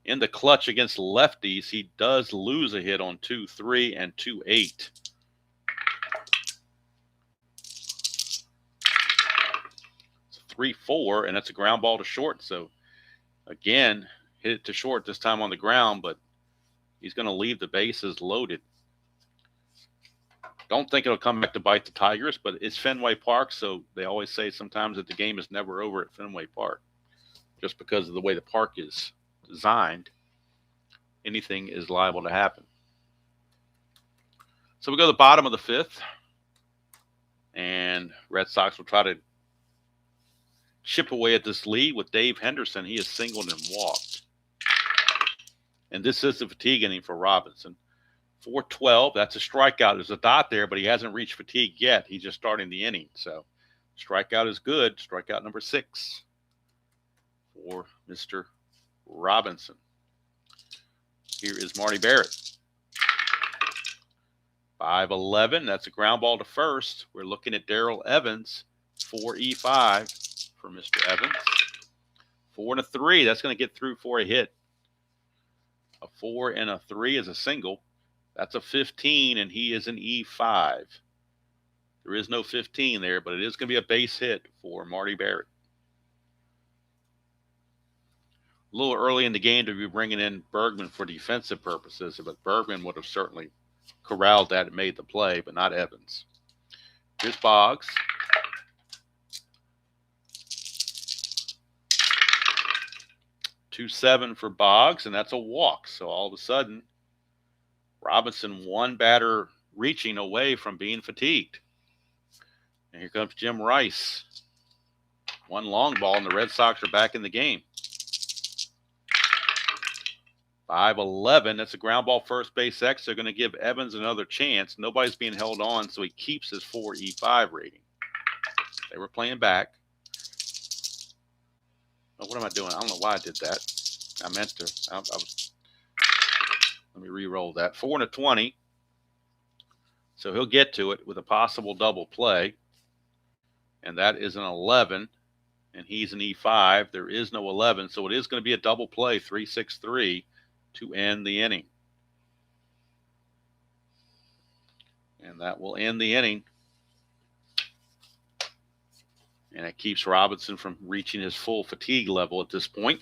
In the clutch against lefties, he does lose a hit on 2-3 and 2-8. It's 3-4, and that's a ground ball to short. So, again, hit it to short this time on the ground, but he's going to leave the bases loaded. Don't think it'll come back to bite the Tigers, but it's Fenway Park, so they always say sometimes that the game is never over at Fenway Park, just because of the way the park is designed. anything is liable to happen. So we go to the bottom of the fifth, and Red Sox will try to chip away at this lead with Dave Henderson. He is singled and walked. And this is the fatigue inning for Robinson. 4-12, that's a strikeout. There's a dot there, but he hasn't reached fatigue yet. He's just starting the inning. So strikeout is good. Strikeout number 6 for Mr. Robinson. Here is Marty Barrett. 5-11, that's a ground ball to first. We're looking at Darrell Evans. 4-E-5 for Mr. Evans. 4-3, that's going to get through for a hit. A 4 and a 3 is a single. That's a 15, and he is an E5. There is no 15 there, but it is going to be a base hit for Marty Barrett. A little early in the game to be bringing in Bergman for defensive purposes, but Bergman would have certainly corralled that and made the play, but not Evans. Here's Boggs. .27 for Boggs, and that's a walk. So all of a sudden, Robinson one batter reaching away from being fatigued. And here comes Jim Rice. One long ball, and the Red Sox are back in the game. 5-11, that's a ground ball first base X. They're going to give Evans another chance. Nobody's being held on, so he keeps his 4-E5 rating. They were playing back. Oh, what am I doing? I don't know why I did that. I meant to. Let me re-roll that. 4-20. So he'll get to it with a possible double play. And that is an 11. And he's an E5. There is no 11. So it is going to be a double play, 3-6-3, to end the inning. And that will end the inning. And it keeps Robinson from reaching his full fatigue level at this point.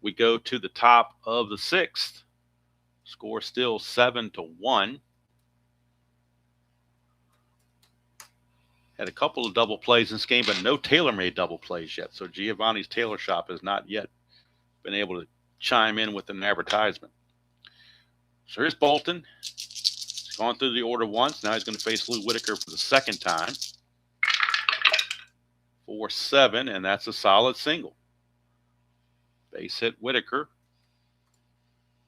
We go to the top of the sixth. Score still 7-1. Had a couple of double plays in this game, but no tailor-made double plays yet. So Giovanni's Tailor Shop has not yet been able to chime in with an advertisement. So here's Bolton. He's gone through the order once. Now he's going to face Lou Whitaker for the second time. 4-7, and that's a solid single. Base hit Whitaker.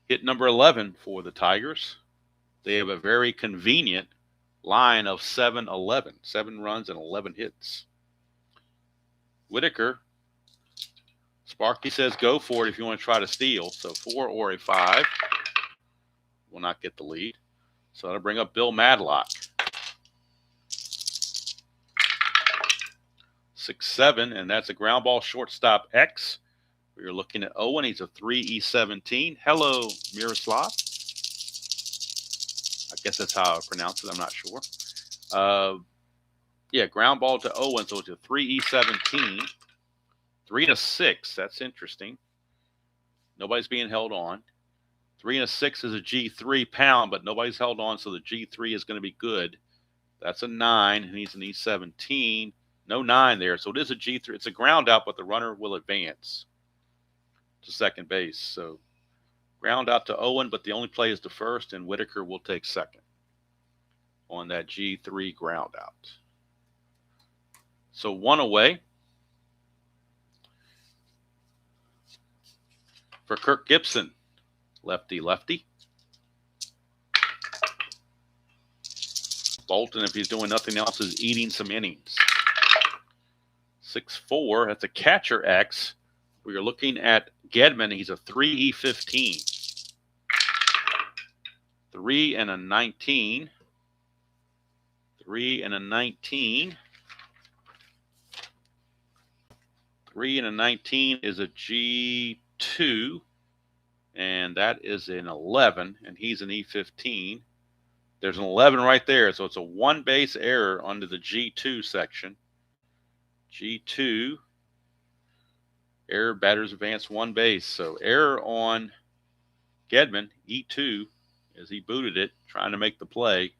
Hit number 11 for the Tigers. They have a very convenient line of 7-11. 7 runs and 11 hits. Whitaker. Sparky says go for it if you want to try to steal. So 4 or a 5 will not get the lead. So that'll bring up Bill Madlock. 6-7, and that's a ground ball shortstop X. We're looking at Owen. He's a 3-E-17. Hello, Miroslav. I guess that's how I pronounce it. I'm not sure. Yeah, ground ball to Owen. So it's a 3-E-17. 3-6. That's interesting. Nobody's being held on. 3-6 is a G3 pound, but nobody's held on, so the G3 is going to be good. That's a 9, and he's an E17. No 9 there, so it is a G3. It's a ground out, but the runner will advance to second base. So ground out to Owen, but the only play is to first, and Whitaker will take second on that G3 ground out. So 1 away for Kirk Gibson. Lefty. Bolton, if he's doing nothing else, is eating some innings. 6-4, that's a catcher X. We are looking at Gedman. He's a 3-E-15. 3 and a 19. 3 and a 19. 3 and a 19 is a G2. And that is an 11, and he's an E15. There's an 11 right there, so it's a one-base error under the G2 section. G2, error, batters advance 1 base. So error on Gedman, E2, as he booted it, trying to make the play.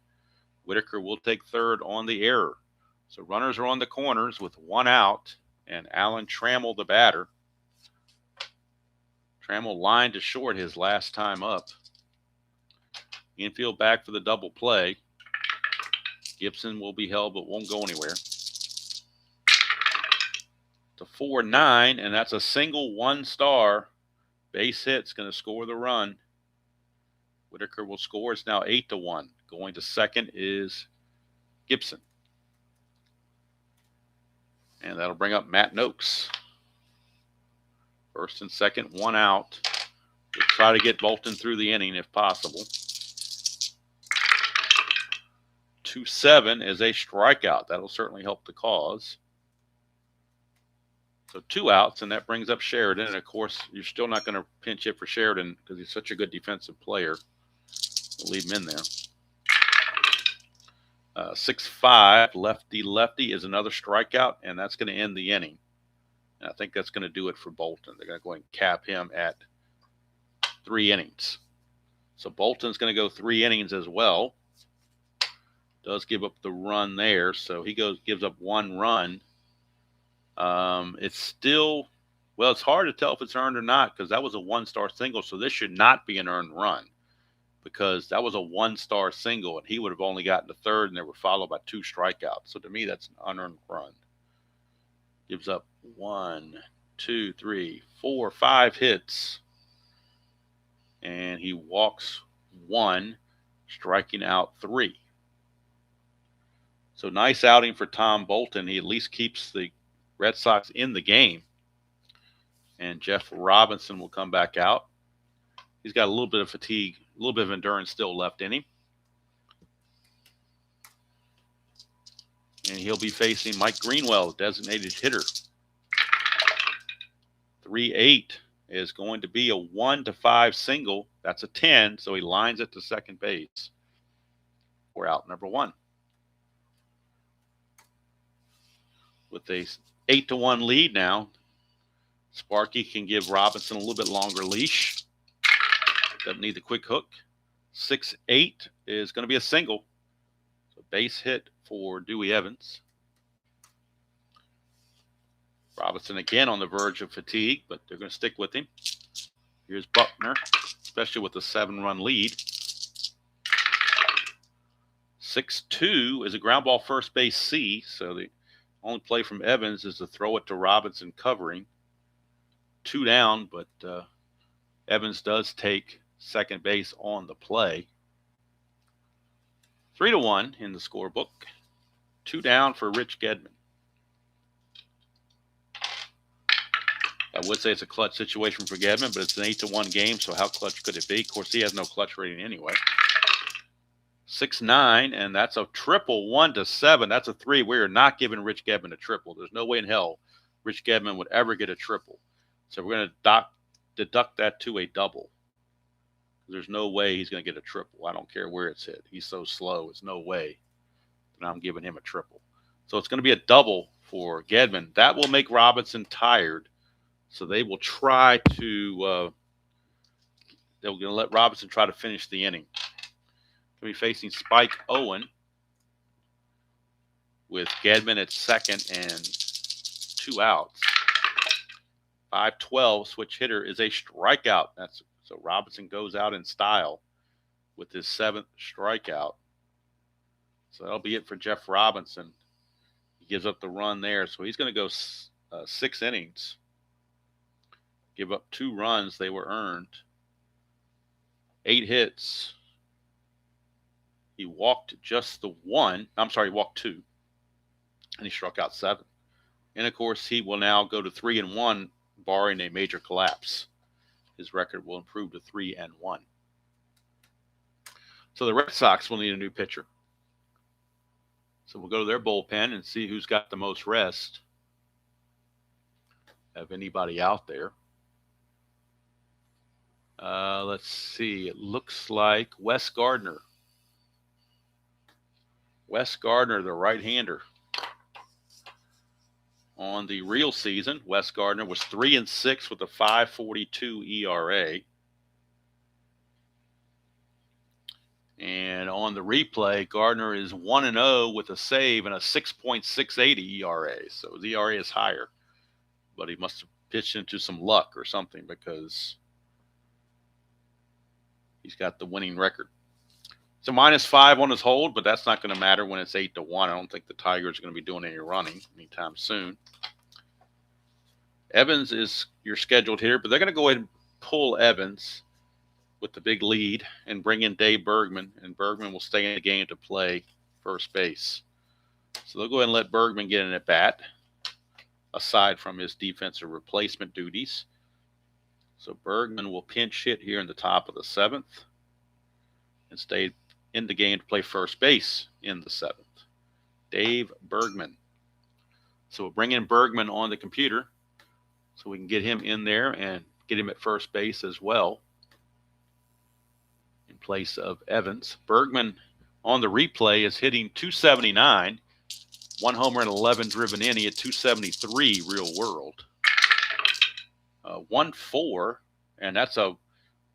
Whitaker will take third on the error. So runners are on the corners with 1 out, and Alan Trammell, the batter. Trammell lined to short his last time up. Infield back for the double play. Gibson will be held but won't go anywhere. To 4-9, and that's a single 1-star. Base hit's going to score the run. Whitaker will score. It's now 8-1. Going to second is Gibson. And that'll bring up Matt Noakes. First and second, 1 out. We'll try to get Bolton through the inning if possible. 2-7 is a strikeout. That'll certainly help the cause. So 2 outs, and that brings up Sheridan. And, of course, you're still not going to pinch hit for Sheridan because he's such a good defensive player. We'll leave him in there. 6-5, lefty is another strikeout, and that's going to end the inning. And I think that's going to do it for Bolton. They're going to go and cap him at 3 innings. So Bolton's going to go 3 innings as well. Does give up the run there, so he gives up 1 run. It's still, well, it's hard to tell if it's earned or not because that was a 1-star single, so this should not be an earned run because that was a 1-star single, and he would have only gotten to third, and they were followed by 2 strikeouts. So to me, that's an unearned run. Gives up 1, 2, 3, 4, 5 hits, and he walks 1, striking out 3. So nice outing for Tom Bolton. He at least keeps the Red Sox in the game. And Jeff Robinson will come back out. He's got a little bit of fatigue, a little bit of endurance still left in him. And he'll be facing Mike Greenwell, designated hitter. 3-8 is going to be a 1-5 single. That's a 10, so he lines it to second base. We're out number 1. With a 8-1 lead now, Sparky can give Robinson a little bit longer leash. Doesn't need the quick hook. 6-8 is going to be a single. So base hit for Dewey Evans. Robinson again on the verge of fatigue, but they're going to stick with him. Here's Buckner, especially with the 7-run lead. 6-2 is a ground ball first base C, so the only play from Evans is to throw it to Robinson covering. 2 down, but Evans does take second base on the play. 3-1 in the scorebook. 2 down for Rich Gedman. I would say it's a clutch situation for Gedman, but it's an 8-1 game, so how clutch could it be? Of course, he has no clutch rating anyway. 6-9, and that's a triple. 1-7. That's a 3. We are not giving Rich Gedman a triple. There's no way in hell Rich Gedman would ever get a triple. So we're going to deduct that to a double. There's no way he's going to get a triple. I don't care where it's hit. He's so slow. It's no way that I'm giving him a triple. So it's going to be a double for Gedman. That will make Robinson tired. So they will try to they're going to let Robinson try to finish the inning. Going to be facing Spike Owen with Gedman at second and 2 outs. 5-12 switch hitter is a strikeout. So Robinson goes out in style with his 7th strikeout. So that'll be it for Jeff Robinson. He gives up the run there. So he's going to go 6 innings. Give up 2 runs. They were earned. 8 hits. He walked just the 1. I'm sorry, he walked 2. And he struck out 7. And, of course, he will now go to 3-1, barring a major collapse. His record will improve to 3-1. So the Red Sox will need a new pitcher. So we'll go to their bullpen and see who's got the most rest of anybody out there. Let's see. It looks like Wes Gardner. Wes Gardner, the right-hander. On the real season, Wes Gardner was 3-6 with a 5.42 ERA. And on the replay, Gardner is 1-0 with a save and a 6.68 ERA. So his ERA is higher. But he must have pitched into some luck or something because He's got the winning record. So -5 on his hold, but that's not going to matter when it's 8-1. I don't think the Tigers are going to be doing any running anytime soon. Evans is your scheduled hitter, but they're going to go ahead and pull Evans with the big lead and bring in Dave Bergman, and Bergman will stay in the game to play first base. So they'll go ahead and let Bergman get in at bat, aside from his defensive replacement duties. So Bergman will pinch hit here in the top of the 7th and stay in the game to play first base in the 7th. Dave Bergman. So we'll bring in Bergman on the computer so we can get him in there and get him at first base as well in place of Evans. Bergman on the replay is hitting .279, 1 homer and 11 driven in. He had .273 real world. 1-4, and that's a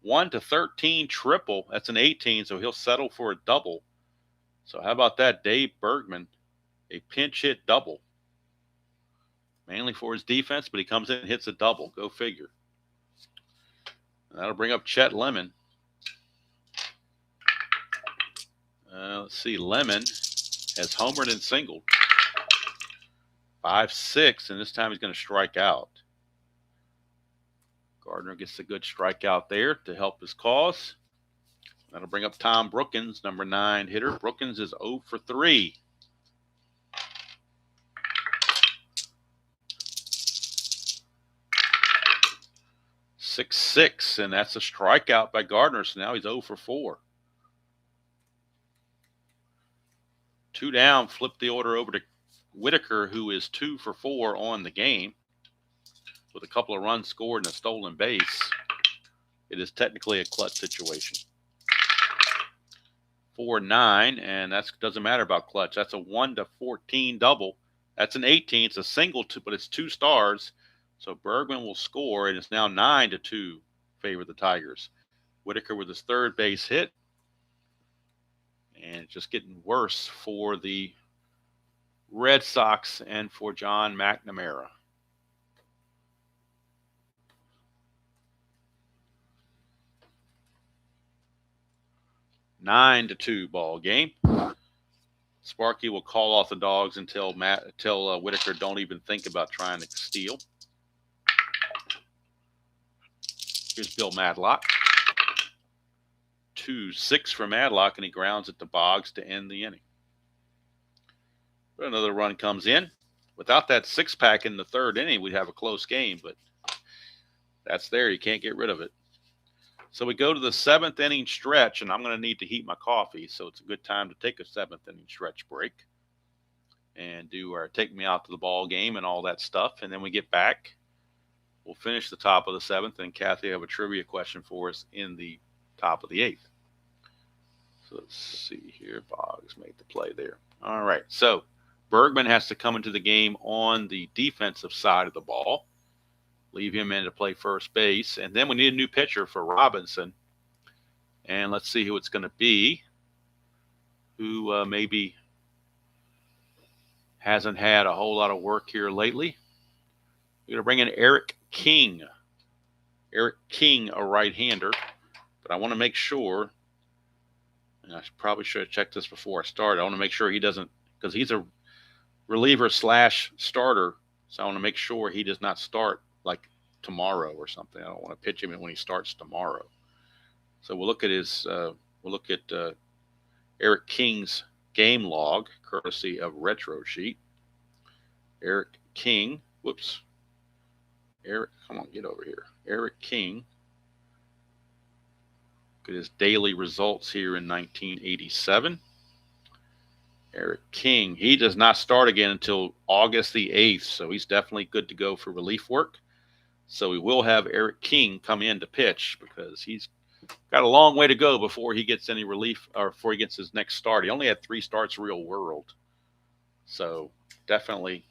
1-13 triple. That's an 18, so he'll settle for a double. So how about that, Dave Bergman, a pinch hit double. Mainly for his defense, but he comes in and hits a double. Go figure. And that'll bring up Chet Lemon. Let's see, Lemon has homered and singled. 5-6, and this time he's going to strike out. Gardner gets a good strikeout there to help his cause. That'll bring up Tom Brookins, number 9 hitter. Brookins is 0 for 3. .66, and that's a strikeout by Gardner, so now he's 0 for 4. 2 down, flip the order over to Whitaker, who is 2 for 4 on the game with a couple of runs scored and a stolen base. It is technically a clutch situation. 4-9, and that doesn't matter about clutch. That's a 1-14 double. That's an 18. It's a single, but it's 2 stars. So Bergman will score, and it's now 9-2 favor the Tigers. Whitaker with his 3rd base hit. And it's just getting worse for the Red Sox and for John McNamara. 9-2 ball game. Sparky will call off the dogs until Whitaker don't even think about trying to steal. Here's Bill Madlock. 2-6 for Madlock, and he grounds it to Boggs to end the inning. But another run comes in. Without that 6-pack in the 3rd inning, we'd have a close game, but that's there. You can't get rid of it. So we go to the 7th inning stretch, and I'm going to need to heat my coffee, so it's a good time to take a 7th inning stretch break and do our take me out to the ball game and all that stuff. And then we get back. We'll finish the top of the 7th, and Kathy will have a trivia question for us in the top of the 8th. So let's see here. Boggs made the play there. All right. So Bergman has to come into the game on the defensive side of the ball. Leave him in to play first base. And then we need a new pitcher for Robinson. And let's see who it's going to be. Who maybe hasn't had a whole lot of work here lately. We're going to bring in Eric King. Eric King, a right-hander. But I want to make sure, and I probably should have checked this before I started. I want to make sure he doesn't, because he's a reliever / starter. So I want to make sure he does not start like tomorrow or something. I don't want to pitch him when he starts tomorrow. So we'll look at Eric King's game log, courtesy of Retro Sheet. Eric King, whoops. Eric, come on, get over here. Eric King. Look at his daily results here in 1987. Eric King, he does not start again until August the 8th, so he's definitely good to go for relief work. So we will have Eric King come in to pitch because he's got a long way to go before he gets any relief or before he gets his next start. He only had 3 starts real world. So definitely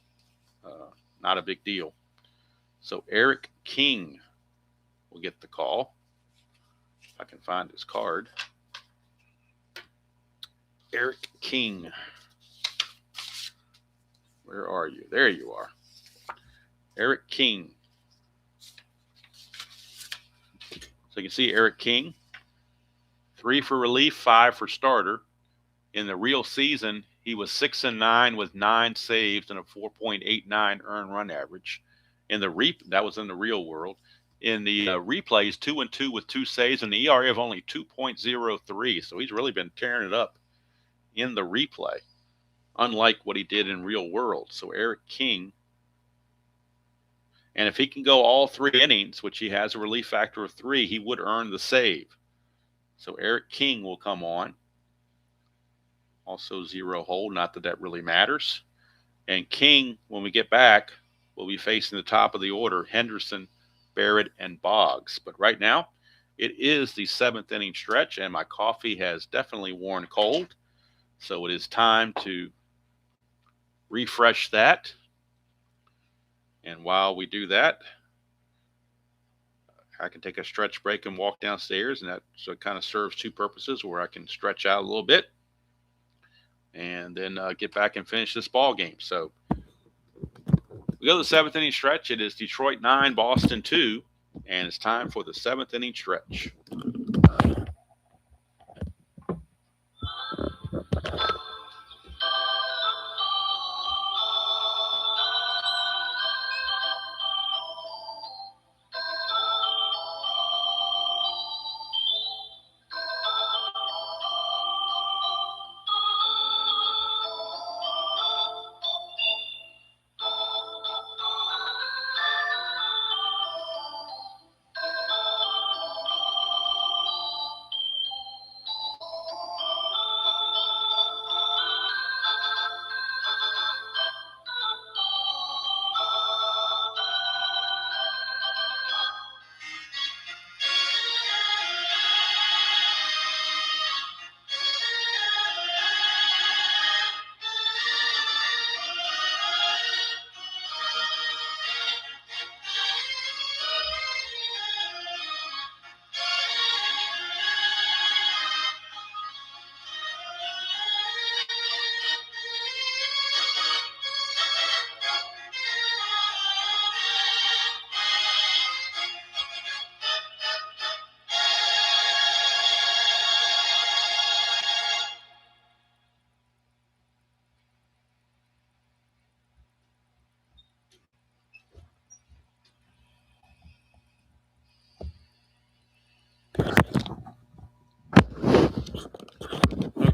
not a big deal. So Eric King will get the call. If I can find his card. Eric King. Where are you? There you are. Eric King. So you can see Eric King 3 for relief, 5 for starter. In the real season, he was 6-9 with 9 saves and a 4.89 earned run average. That was in the real world. In the replays, 2-2 with 2 saves and the ERA of only 2.03. So he's really been tearing it up in the replay, unlike what he did in real world. So Eric King, and if he can go all 3 innings, which he has a relief factor of 3, he would earn the save. So Eric King will come on. Also 0 hold, not that that really matters. And King, when we get back, will be facing the top of the order, Henderson, Barrett, and Boggs. But right now, it is the 7th inning stretch, and my coffee has definitely worn cold. So it is time to refresh that. And while we do that, I can take a stretch break and walk downstairs, and that so it kind of serves 2 purposes, where I can stretch out a little bit and then get back and finish this ball game. So we go to the 7th inning stretch. It is Detroit 9, Boston 2, and it's time for the 7th inning stretch.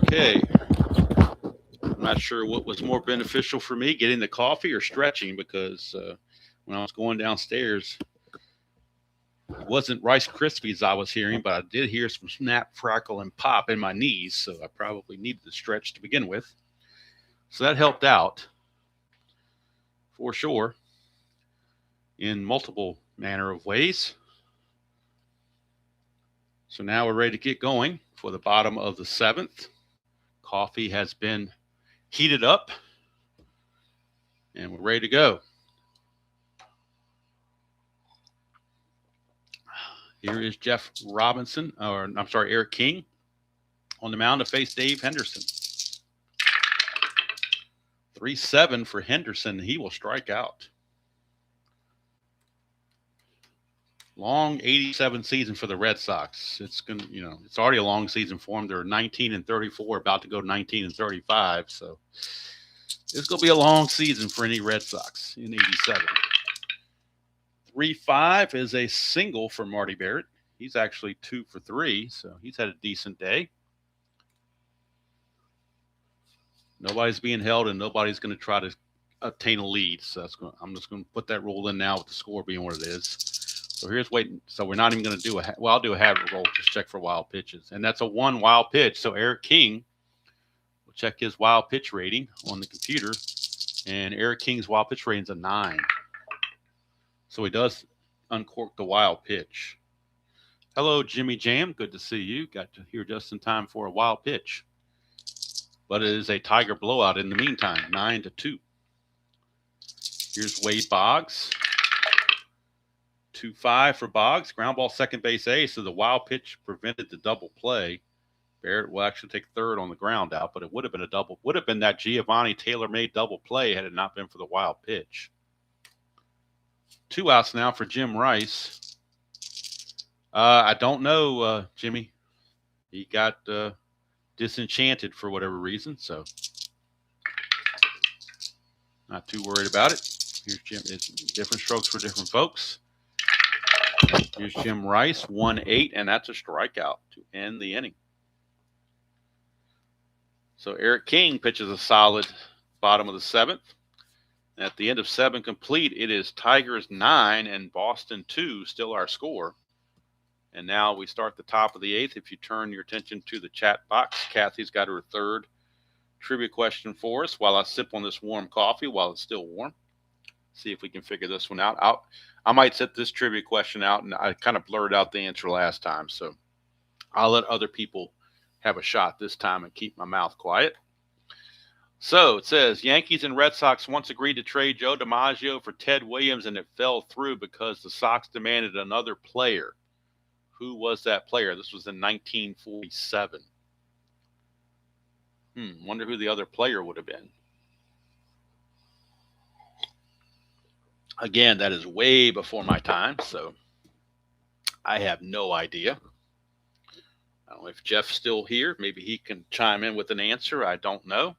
Okay. I'm not sure what was more beneficial for me, getting the coffee or stretching, because when I was going downstairs, it wasn't Rice Krispies I was hearing, but I did hear some snap, crackle, and pop in my knees, so I probably needed the stretch to begin with. So that helped out for sure in multiple manner of ways. So now we're ready to get going for the bottom of the 7th. Coffee has been heated up, and we're ready to go. Here is Jeff Robinson, Eric King on the mound to face Dave Henderson. 3-7 for Henderson. He will strike out. Long 87 season for the Red Sox. It's it's already a long season for them. They're 19-34, about to go 19-35. So it's going to be a long season for any Red Sox in 87. 3-5 is a single for Marty Barrett. He's actually 2 for 3, so he's had a decent day. Nobody's being held, and nobody's going to try to obtain a lead. So I'm just going to put that rule in now with the score being what it is. So here's waiting. So we're not even going to do I'll do a habit roll, just check for wild pitches. And that's a 1 wild pitch. So Eric King will check his wild pitch rating on the computer. And Eric King's wild pitch rating is a 9. So he does uncork the wild pitch. Hello, Jimmy Jam. Good to see you. Got to here just in time for a wild pitch. But it is a Tiger blowout in the meantime, 9-2. Here's Wade Boggs. 2-5 for Boggs. Ground ball, second base A. So the wild pitch prevented the double play. Barrett will actually take third on the ground out, but it would have been that Giovanni tailor-made double play had it not been for the wild pitch. 2 outs now for Jim Rice. I don't know, Jimmy. he got disenchanted for whatever reason, so not too worried about it. Here's Jim. It's different strokes for different folks. Here's Jim Rice, 1-8, and that's a strikeout to end the inning. So Eric King pitches a solid bottom of the seventh. At the end of 7 complete, it is Tigers 9 and Boston 2, still our score. And now we start the top of the 8th. If you turn your attention to the chat box, Kathy's got her third trivia question for us while I sip on this warm coffee while it's still warm. See if we can figure this one out. I might set this trivia question out, and I kind of blurred out the answer last time, so I'll let other people have a shot this time and keep my mouth quiet. So it says, Yankees and Red Sox once agreed to trade Joe DiMaggio for Ted Williams, and it fell through because the Sox demanded another player. Who was that player? This was in 1947. Wonder who the other player would have been. Again, that is way before my time, so I have no idea. I don't know if Jeff's still here. Maybe he can chime in with an answer. I don't know.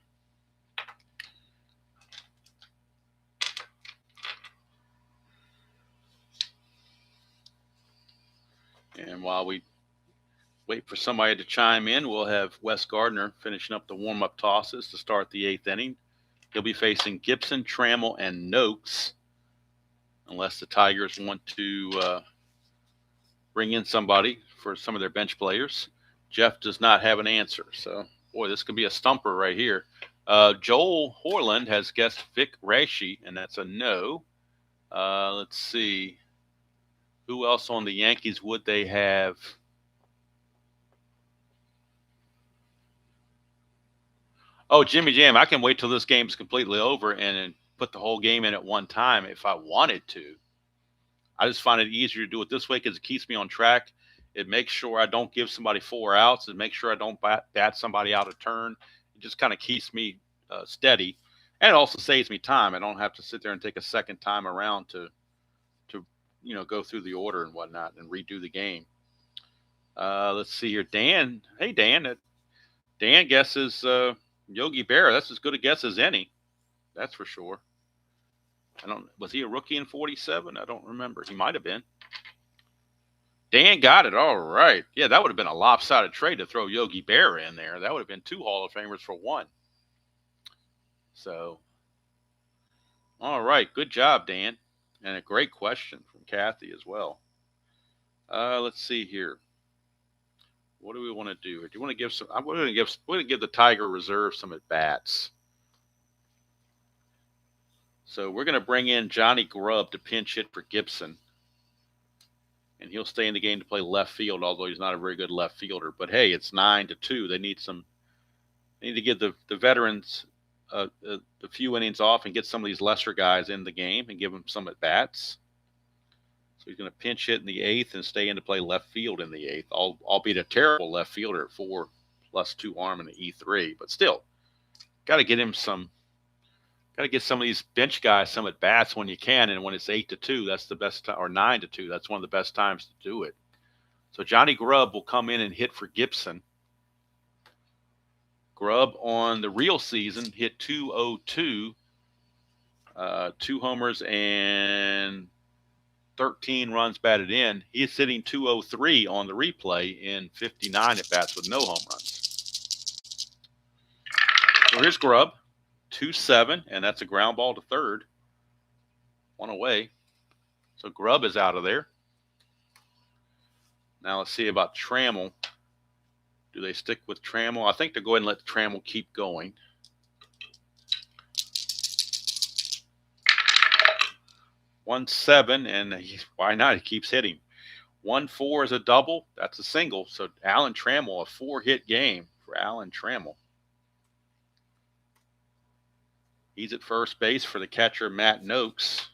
And while we wait for somebody to chime in, we'll have Wes Gardner finishing up the warm-up tosses to start the 8th inning. He'll be facing Gibson, Trammell, and Noakes, unless the Tigers want to bring in somebody for some of their bench players. Jeff does not have an answer. So, boy, this could be a stumper right here. Joel Horland has guessed Vic Raschi, and that's a no. Let's see. Who else on the Yankees would they have? Oh, Jimmy Jam. I can wait till this game's completely over and put the whole game in at one time if I wanted to. I just find it easier to do it this way because it keeps me on track. It makes sure I don't give somebody 4 outs. It makes sure I don't bat somebody out of turn. It just kind of keeps me steady. And it also saves me time. I don't have to sit there and take a second time around to go through the order and whatnot and redo the game. Let's see here. Dan. Hey, Dan. Dan guesses Yogi Berra. That's as good a guess as any. That's for sure. Was he a rookie in 47? I don't remember. He might have been. Dan got it. All right. Yeah, that would have been a lopsided trade to throw Yogi Berra in there. That would have been 2 Hall of Famers for 1. So, all right. Good job, Dan. And a great question from Kathy as well. Let's see here. What do we want to do? Do you want to give some? We're going to give the Tiger Reserve some at bats. So we're going to bring in Johnny Grubb to pinch hit for Gibson. And he'll stay in the game to play left field, although he's not a very good left fielder. But hey, it's 9-2. They need to give the veterans a few innings off and get some of these lesser guys in the game and give them some at bats. So he's going to pinch hit in the 8th and stay in to play left field in the 8th, albeit a terrible left fielder at 4+2 arm in the E3. But still, got to get some of these bench guys some at bats when you can. And when it's 8-2, that's the best time, or 9-2. That's one of the best times to do it. So Johnny Grubb will come in and hit for Gibson. Grubb on the real season hit .202, 2 homers and 13 runs batted in. He's hitting .203 on the replay in 59 at bats with no home runs. So here's Grubb, 2-7, and that's a ground ball to third. 1 away. So Grubb is out of there. Now let's see about Trammell. Do they stick with Trammell? I think they'll go ahead and let Trammell keep going. .17, and why not? He keeps hitting. 1-4 is a double. That's a single. So Alan Trammell, a 4-hit game for Alan Trammell. He's at first base for the catcher, Matt Noakes.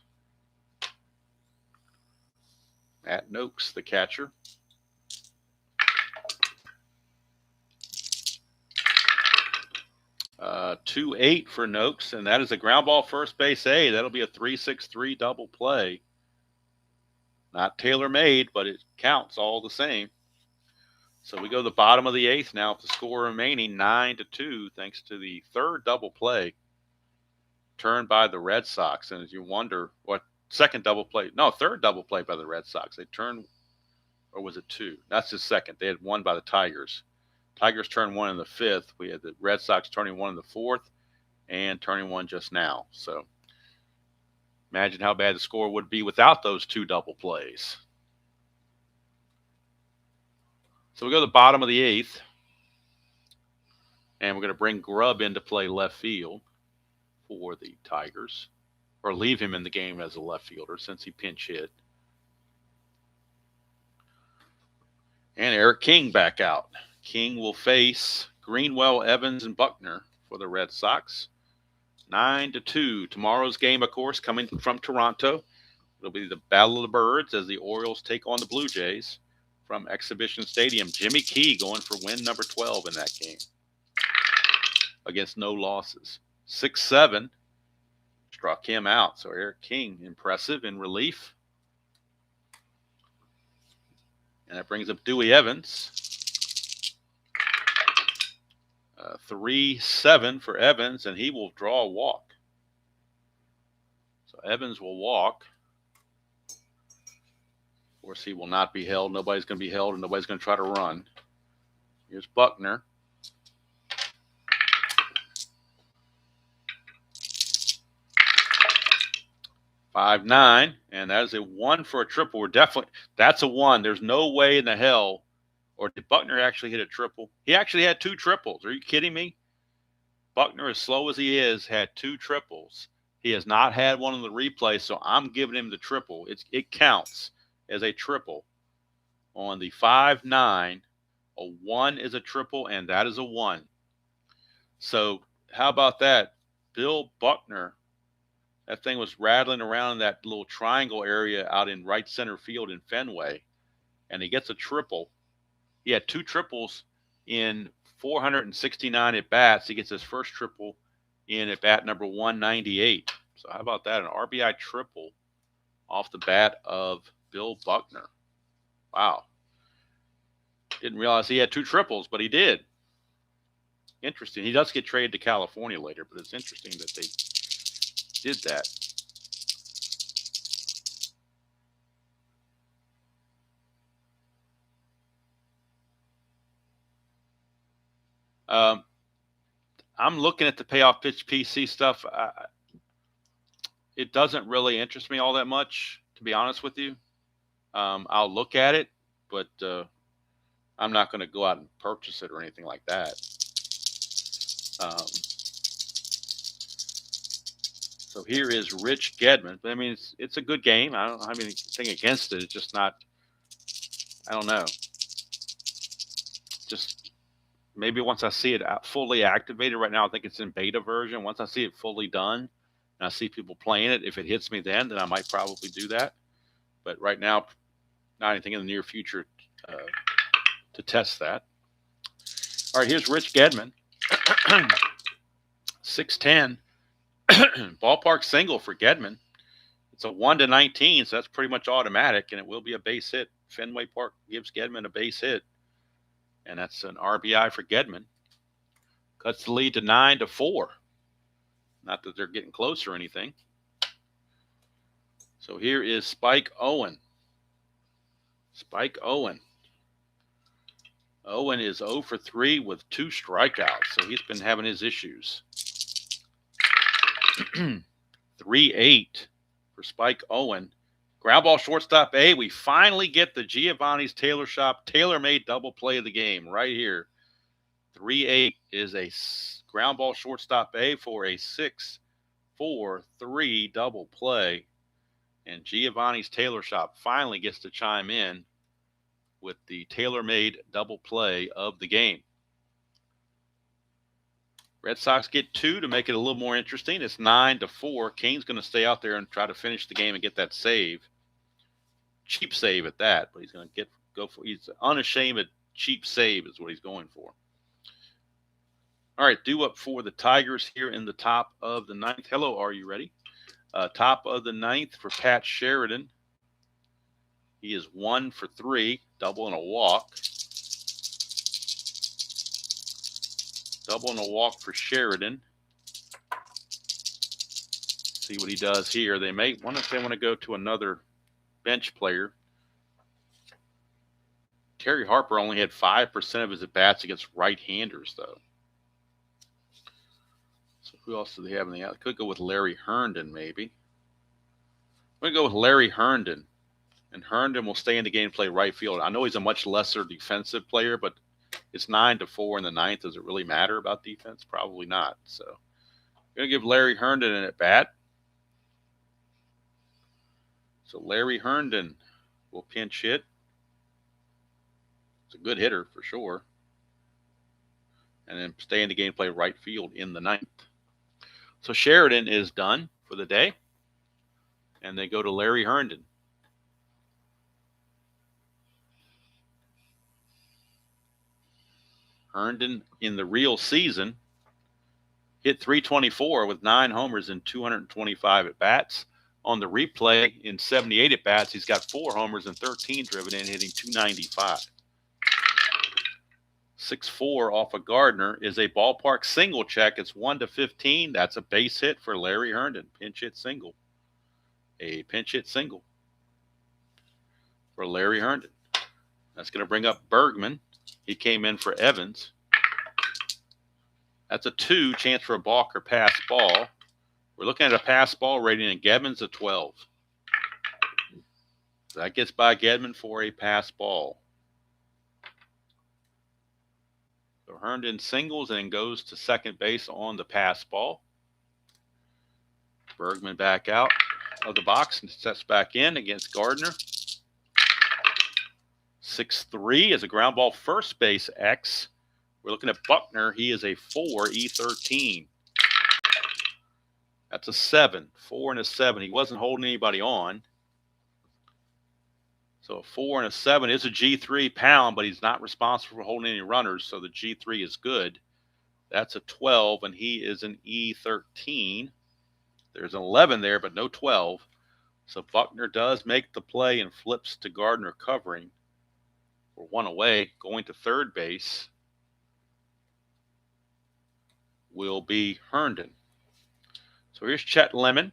Matt Noakes, the catcher. 2-8 for Noakes, and that is a ground ball first base A. That'll be a 3-6-3 double play. Not tailor-made, but it counts all the same. So we go to the bottom of the 8th now with the score remaining 9-2, thanks to the third double play turned by the Red Sox. And as you wonder what third double play by the Red Sox. They turned, or was it 2? That's the second. They had one by the Tigers. Tigers turned one in the 5th. We had the Red Sox turning one in the 4th and turning one just now. So imagine how bad the score would be without those 2 double plays. So we go to the bottom of the 8th, and we're going to bring Grubb in to play left field for the Tigers, or leave him in the game as a left fielder since he pinch hit. And Eric King back out. King will face Greenwell, Evans, and Buckner for the Red Sox. 9-2. Tomorrow's game, of course, coming from Toronto. It'll be the Battle of the Birds as the Orioles take on the Blue Jays from Exhibition Stadium. Jimmy Key going for win number 12 in that game against no losses. 6-7 struck him out. So Eric King, impressive in relief. And that brings up Dewey Evans. 3-7 for Evans, and he will draw a walk. So Evans will walk. Of course, he will not be held. Nobody's going to be held, and nobody's going to try to run. Here's Buckner. (5-9), and that is a 1 for a triple. That's a 1. There's no way in the hell. Or did Buckner actually hit a triple? He actually had 2 triples. Are you kidding me? Buckner, as slow as he is, had 2 triples. He has not had one on the replay, so I'm giving him the triple. It counts as a triple. On the 5-9, a 1 is a triple, and that is a 1. So how about that? Bill Buckner, that thing was rattling around in that little triangle area out in right center field in Fenway, and he gets a triple. He had 2 triples in 469 at-bats. He gets his first triple in at-bat number 198. So how about that? An RBI triple off the bat of Bill Buckner. Wow. Didn't realize he had 2 triples, but he did. Interesting. He does get traded to California later, but it's interesting that they did that. I'm looking at the payoff pitch PC stuff. It doesn't really interest me all that much, to be honest with you. I'll look at it, but I'm not going to go out and purchase it or anything like that. So here is Rich Gedman. I mean, it's a good game. I don't have anything against it. It's just not, I don't know. Just maybe once I see it fully activated right now, I think it's in beta version. Once I see it fully done and I see people playing it, if it hits me then I might probably do that. But right now, not anything in the near future to test that. All right, here's Rich Gedman. 6'10". Ballpark single for Gedman. It's a 1-19, so that's pretty much automatic, and it will be a base hit. Fenway Park gives Gedman a base hit, and that's an RBI for Gedman. Cuts the lead to 9-4. Not that they're getting close or anything. So here is Spike Owen. Spike Owen. Owen is 0 for 3 with 2 strikeouts, so he's been having his issues. 3-8 for Spike Owen. Ground ball shortstop A. We finally get the Giovanni's Tailor Shop tailor-made double play of the game right here. 3-8 is a ground ball shortstop A for a 6-4-3 double play. And Giovanni's Tailor Shop finally gets to chime in with the tailor-made double play of the game. Red Sox get 2 to make it a little more interesting. It's 9-4. Kane's going to stay out there and try to finish the game and get that save. Cheap save at that, but he's going to go for. He's unashamed cheap save is what he's going for. All right, due up for the Tigers here in the top of the 9th. Hello, are you ready? Top of the 9th for Pat Sheridan. He is 1 for 3, double and a walk. Double and a walk for Sheridan. See what he does here. They may wonder if they want to go to another bench player. Terry Harper only had 5% of his at-bats against right-handers, though. So who else do they have in the out? Could go with Larry Herndon, maybe. I'm going to go with Larry Herndon. And Herndon will stay in the game and play right field. I know he's a much lesser defensive player, but it's 9-4 in the ninth. Does it really matter about defense? Probably not. So I'm going to give Larry Herndon an at-bat. So Larry Herndon will pinch hit. It's a good hitter for sure. And then stay in the game, play right field in the ninth. So Sheridan is done for the day. And they go to Larry Herndon. Herndon in the real season hit .324 with 9 homers and 225 at-bats. On the replay in 78 at-bats, he's got 4 homers and 13 driven in, hitting .295. 6-4 off of Gardner is a ballpark single check. It's 1-15. That's a base hit for Larry Herndon. Pinch hit single. A pinch hit single for Larry Herndon. That's going to bring up Bergman. He came in for Evans. That's a 2, chance for a balk or pass ball. We're looking at a pass ball rating, and Gedman's a 12. So that gets by Gedman for a pass ball. So Herndon singles and goes to second base on the pass ball. Bergman back out of the box and sets back in against Gardner. 6-3 is a ground ball first base X. We're looking at Buckner. He is a 4, E13. That's a 7, 4 and a 7. He wasn't holding anybody on. So a 4 and a 7 is a G3 pound, but he's not responsible for holding any runners, so the G3 is good. That's a 12, and he is an E13. There's an 11 there, but no 12. So Buckner does make the play and flips to Gardner covering for 1 away. Going to third base will be Herndon. So here's Chet Lemon.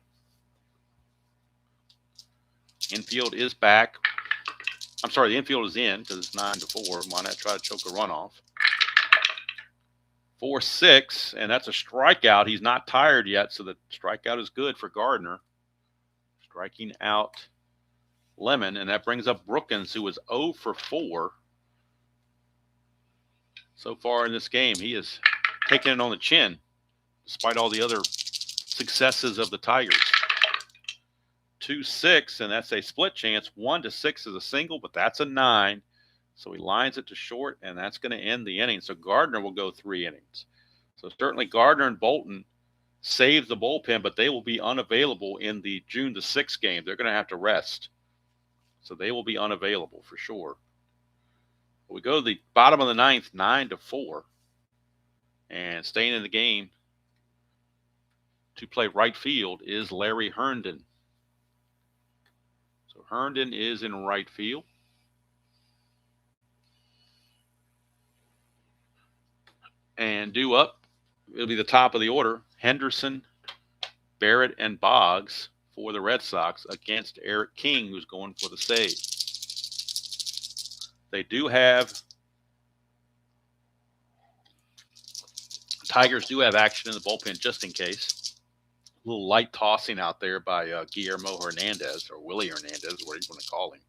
Infield is back. I'm sorry, the infield is in because it's 9-4. Why not try to choke a runoff? 4-6, and that's a strikeout. He's not tired yet, so the strikeout is good for Gardner. Striking out Lemon, and that brings up Brookins, who is 0 for 4 so far in this game. He is taking it on the chin, despite all the other successes of the Tigers. 2-6, and that's a split chance. 1-6 is a single, but that's a 9. So he lines it to short, and that's going to end the inning. So Gardner will go 3 innings. So certainly Gardner and Bolton saved the bullpen, but they will be unavailable in the June the 6th game. They're going to have to rest. So they will be unavailable for sure. We go to the bottom of the ninth, 9-4. And staying in the game to play right field is Larry Herndon. So Herndon is in right field. And due up, it'll be the top of the order. Henderson, Barrett, and Boggs for the Red Sox against Eric King, who's going for the save. They do have, Tigers do have action in the bullpen just in case. A little light tossing out there by Guillermo Hernandez, or Willie Hernandez, whatever you want to call him.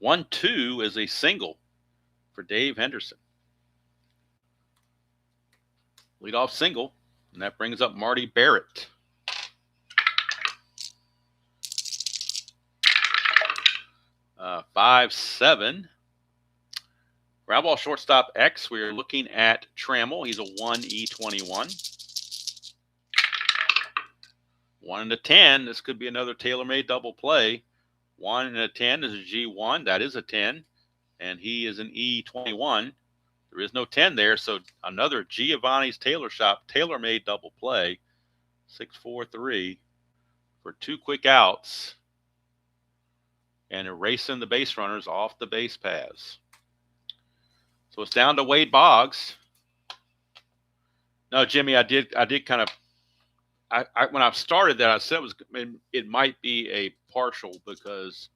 1-2 is a single for Dave Henderson. Leadoff single, and that brings up Marty Barrett. Uh, 5-7. Ground ball shortstop X, we are looking at Trammell. He's a 1E21. 1-10. This could be another tailor-made double play. 1-10 is a G1. That is a 10. And he is an E21. There is no 10 there, so another Giovanni's Tailor Shop tailor-made double play. 6-4-3 for 2 quick outs and erasing the base runners off the base paths. So it's down to Wade Boggs. No, Jimmy, I did kind of. When I started that, I said it might be a partial because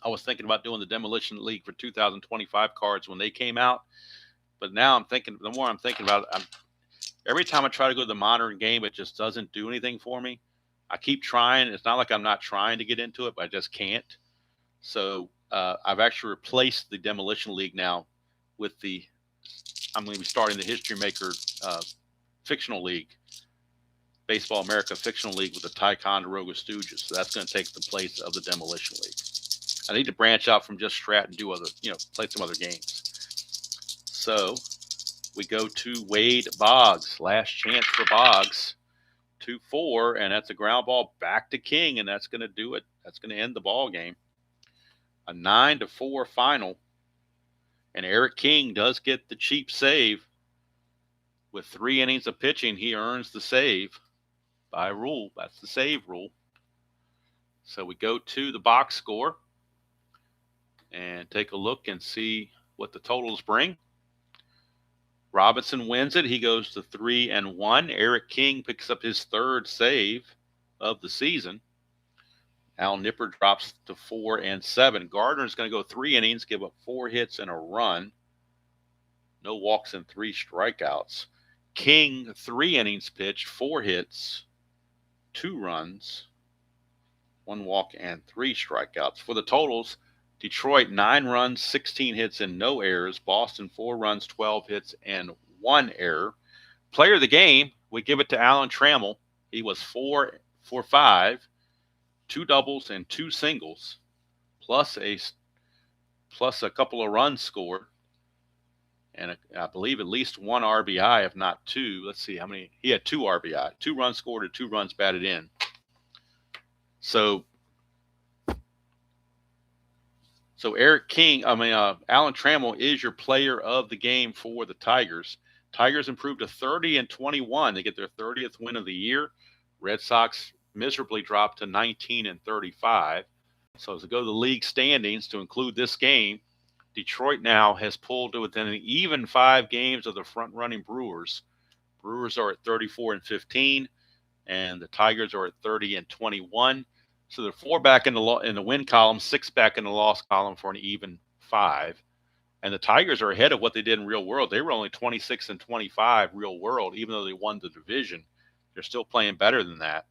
I was thinking about doing the Demolition League for 2025 cards when they came out. But now I'm thinking, the more I'm thinking about it, every time I try to go to the modern game, it just doesn't do anything for me. I keep trying. It's not like I'm not trying to get into it, but I just can't. So I've actually replaced the Demolition League now with I'm going to be starting the History Maker Fictional League, Baseball America Fictional League with the Ticonderoga Stooges. So that's going to take the place of the Demolition League. I need to branch out from just Strat and do play some other games. So we go to Wade Boggs. Last chance for Boggs. 2-4, and that's a ground ball back to King, and that's going to do it. That's going to end the ball game. A 9-4 final, and Eric King does get the cheap save. With 3 innings of pitching, he earns the save by rule. That's the save rule. So we go to the box score and take a look and see what the totals bring. Robinson wins it. He goes to 3-1. Eric King picks up his 3rd save of the season. Al Nipper drops to 4-7. Gardner's going to go 3 innings, give up 4 hits and a run. No walks and 3 strikeouts. King, 3 innings pitched, 4 hits, 2 runs, 1 walk and 3 strikeouts. For the totals, Detroit 9 runs, 16 hits and no errors. Boston 4 runs, 12 hits and 1 error. Player of the game, we give it to Alan Trammell. He was 4 for 5, 2 doubles and 2 singles, plus a couple of runs scored, and I believe at least 1 RBI, if not 2. Let's see how many. He had 2 RBI, 2 runs scored and 2 runs batted in. So Eric King, Alan Trammell is your player of the game for the Tigers. Tigers improved to 30-21. They get their 30th win of the year. Red Sox miserably dropped to 19-35. So as we go to the league standings to include this game, Detroit now has pulled to within an even 5 games of the front-running Brewers. Brewers are at 34-15, and the Tigers are at 30-21. So they're 4 back in the win column, 6 back in the loss column for an even 5. And the Tigers are ahead of what they did in real world. They were only 26-25 real world, even though they won the division. They're still playing better than that.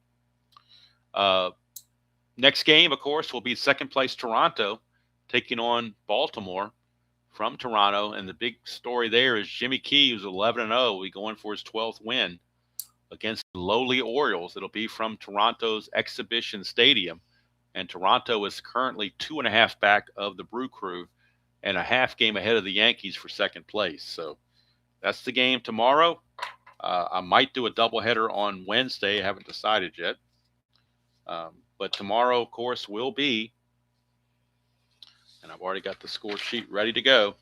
Next game, of course, will be second place Toronto taking on Baltimore from Toronto. And the big story there is Jimmy Key, who's 11-0, will be going for his 12th win against the lowly Orioles. It'll be from Toronto's Exhibition Stadium. And Toronto is currently 2.5 back of the Brew Crew and a half game ahead of the Yankees for second place. So that's the game tomorrow. I might do a doubleheader on Wednesday. I haven't decided yet. But tomorrow, of course, will be, and I've already got the score sheet ready to go.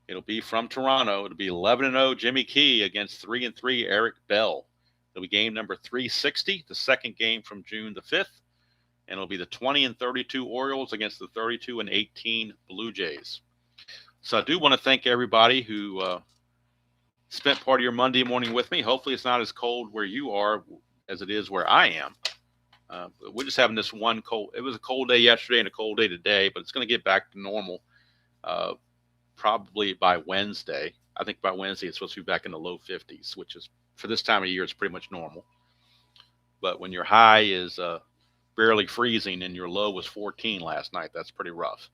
It'll be from Toronto. It'll be 11-0 Jimmy Key against 3-3 Eric Bell. It'll be game number 360, the second game from June the 5th. And it'll be the 20-32 Orioles against the 32-18 Blue Jays. So I do want to thank everybody who spent part of your Monday morning with me. Hopefully it's not as cold where you are as it is where I am. We're just having this one cold. It was a cold day yesterday and a cold day today, but it's going to get back to normal probably by Wednesday. I think by Wednesday it's supposed to be back in the low 50s, which is, for this time of year, it's pretty much normal. But when your high is barely freezing and your low was 14 last night, that's pretty rough.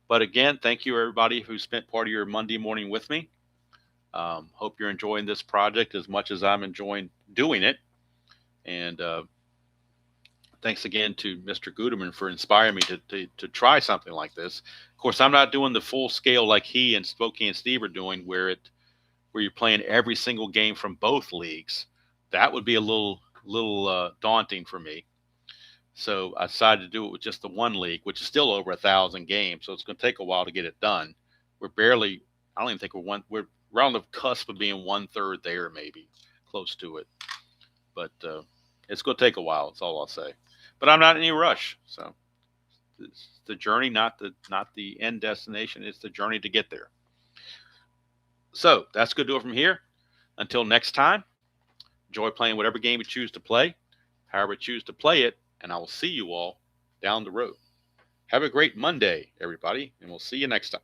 But again, thank you everybody who spent part of your Monday morning with me. Hope you're enjoying this project as much as I'm enjoying doing it. And thanks again to Mr. Guterman for inspiring me to try something like this. Of course, I'm not doing the full scale like he and Smokey and Steve are doing, where you're playing every single game from both leagues. That would be a little daunting for me. So I decided to do it with just the one league, which is still over 1,000 games. So it's going to take a while to get it done. I don't even think we're on the cusp of being 1/3 there, maybe close to it. But it's going to take a while. That's all I'll say. But I'm not in any rush. So it's the journey, not the end destination. It's the journey to get there. So that's going to do it from here. Until next time, enjoy playing whatever game you choose to play, however you choose to play it, and I will see you all down the road. Have a great Monday, everybody, and we'll see you next time.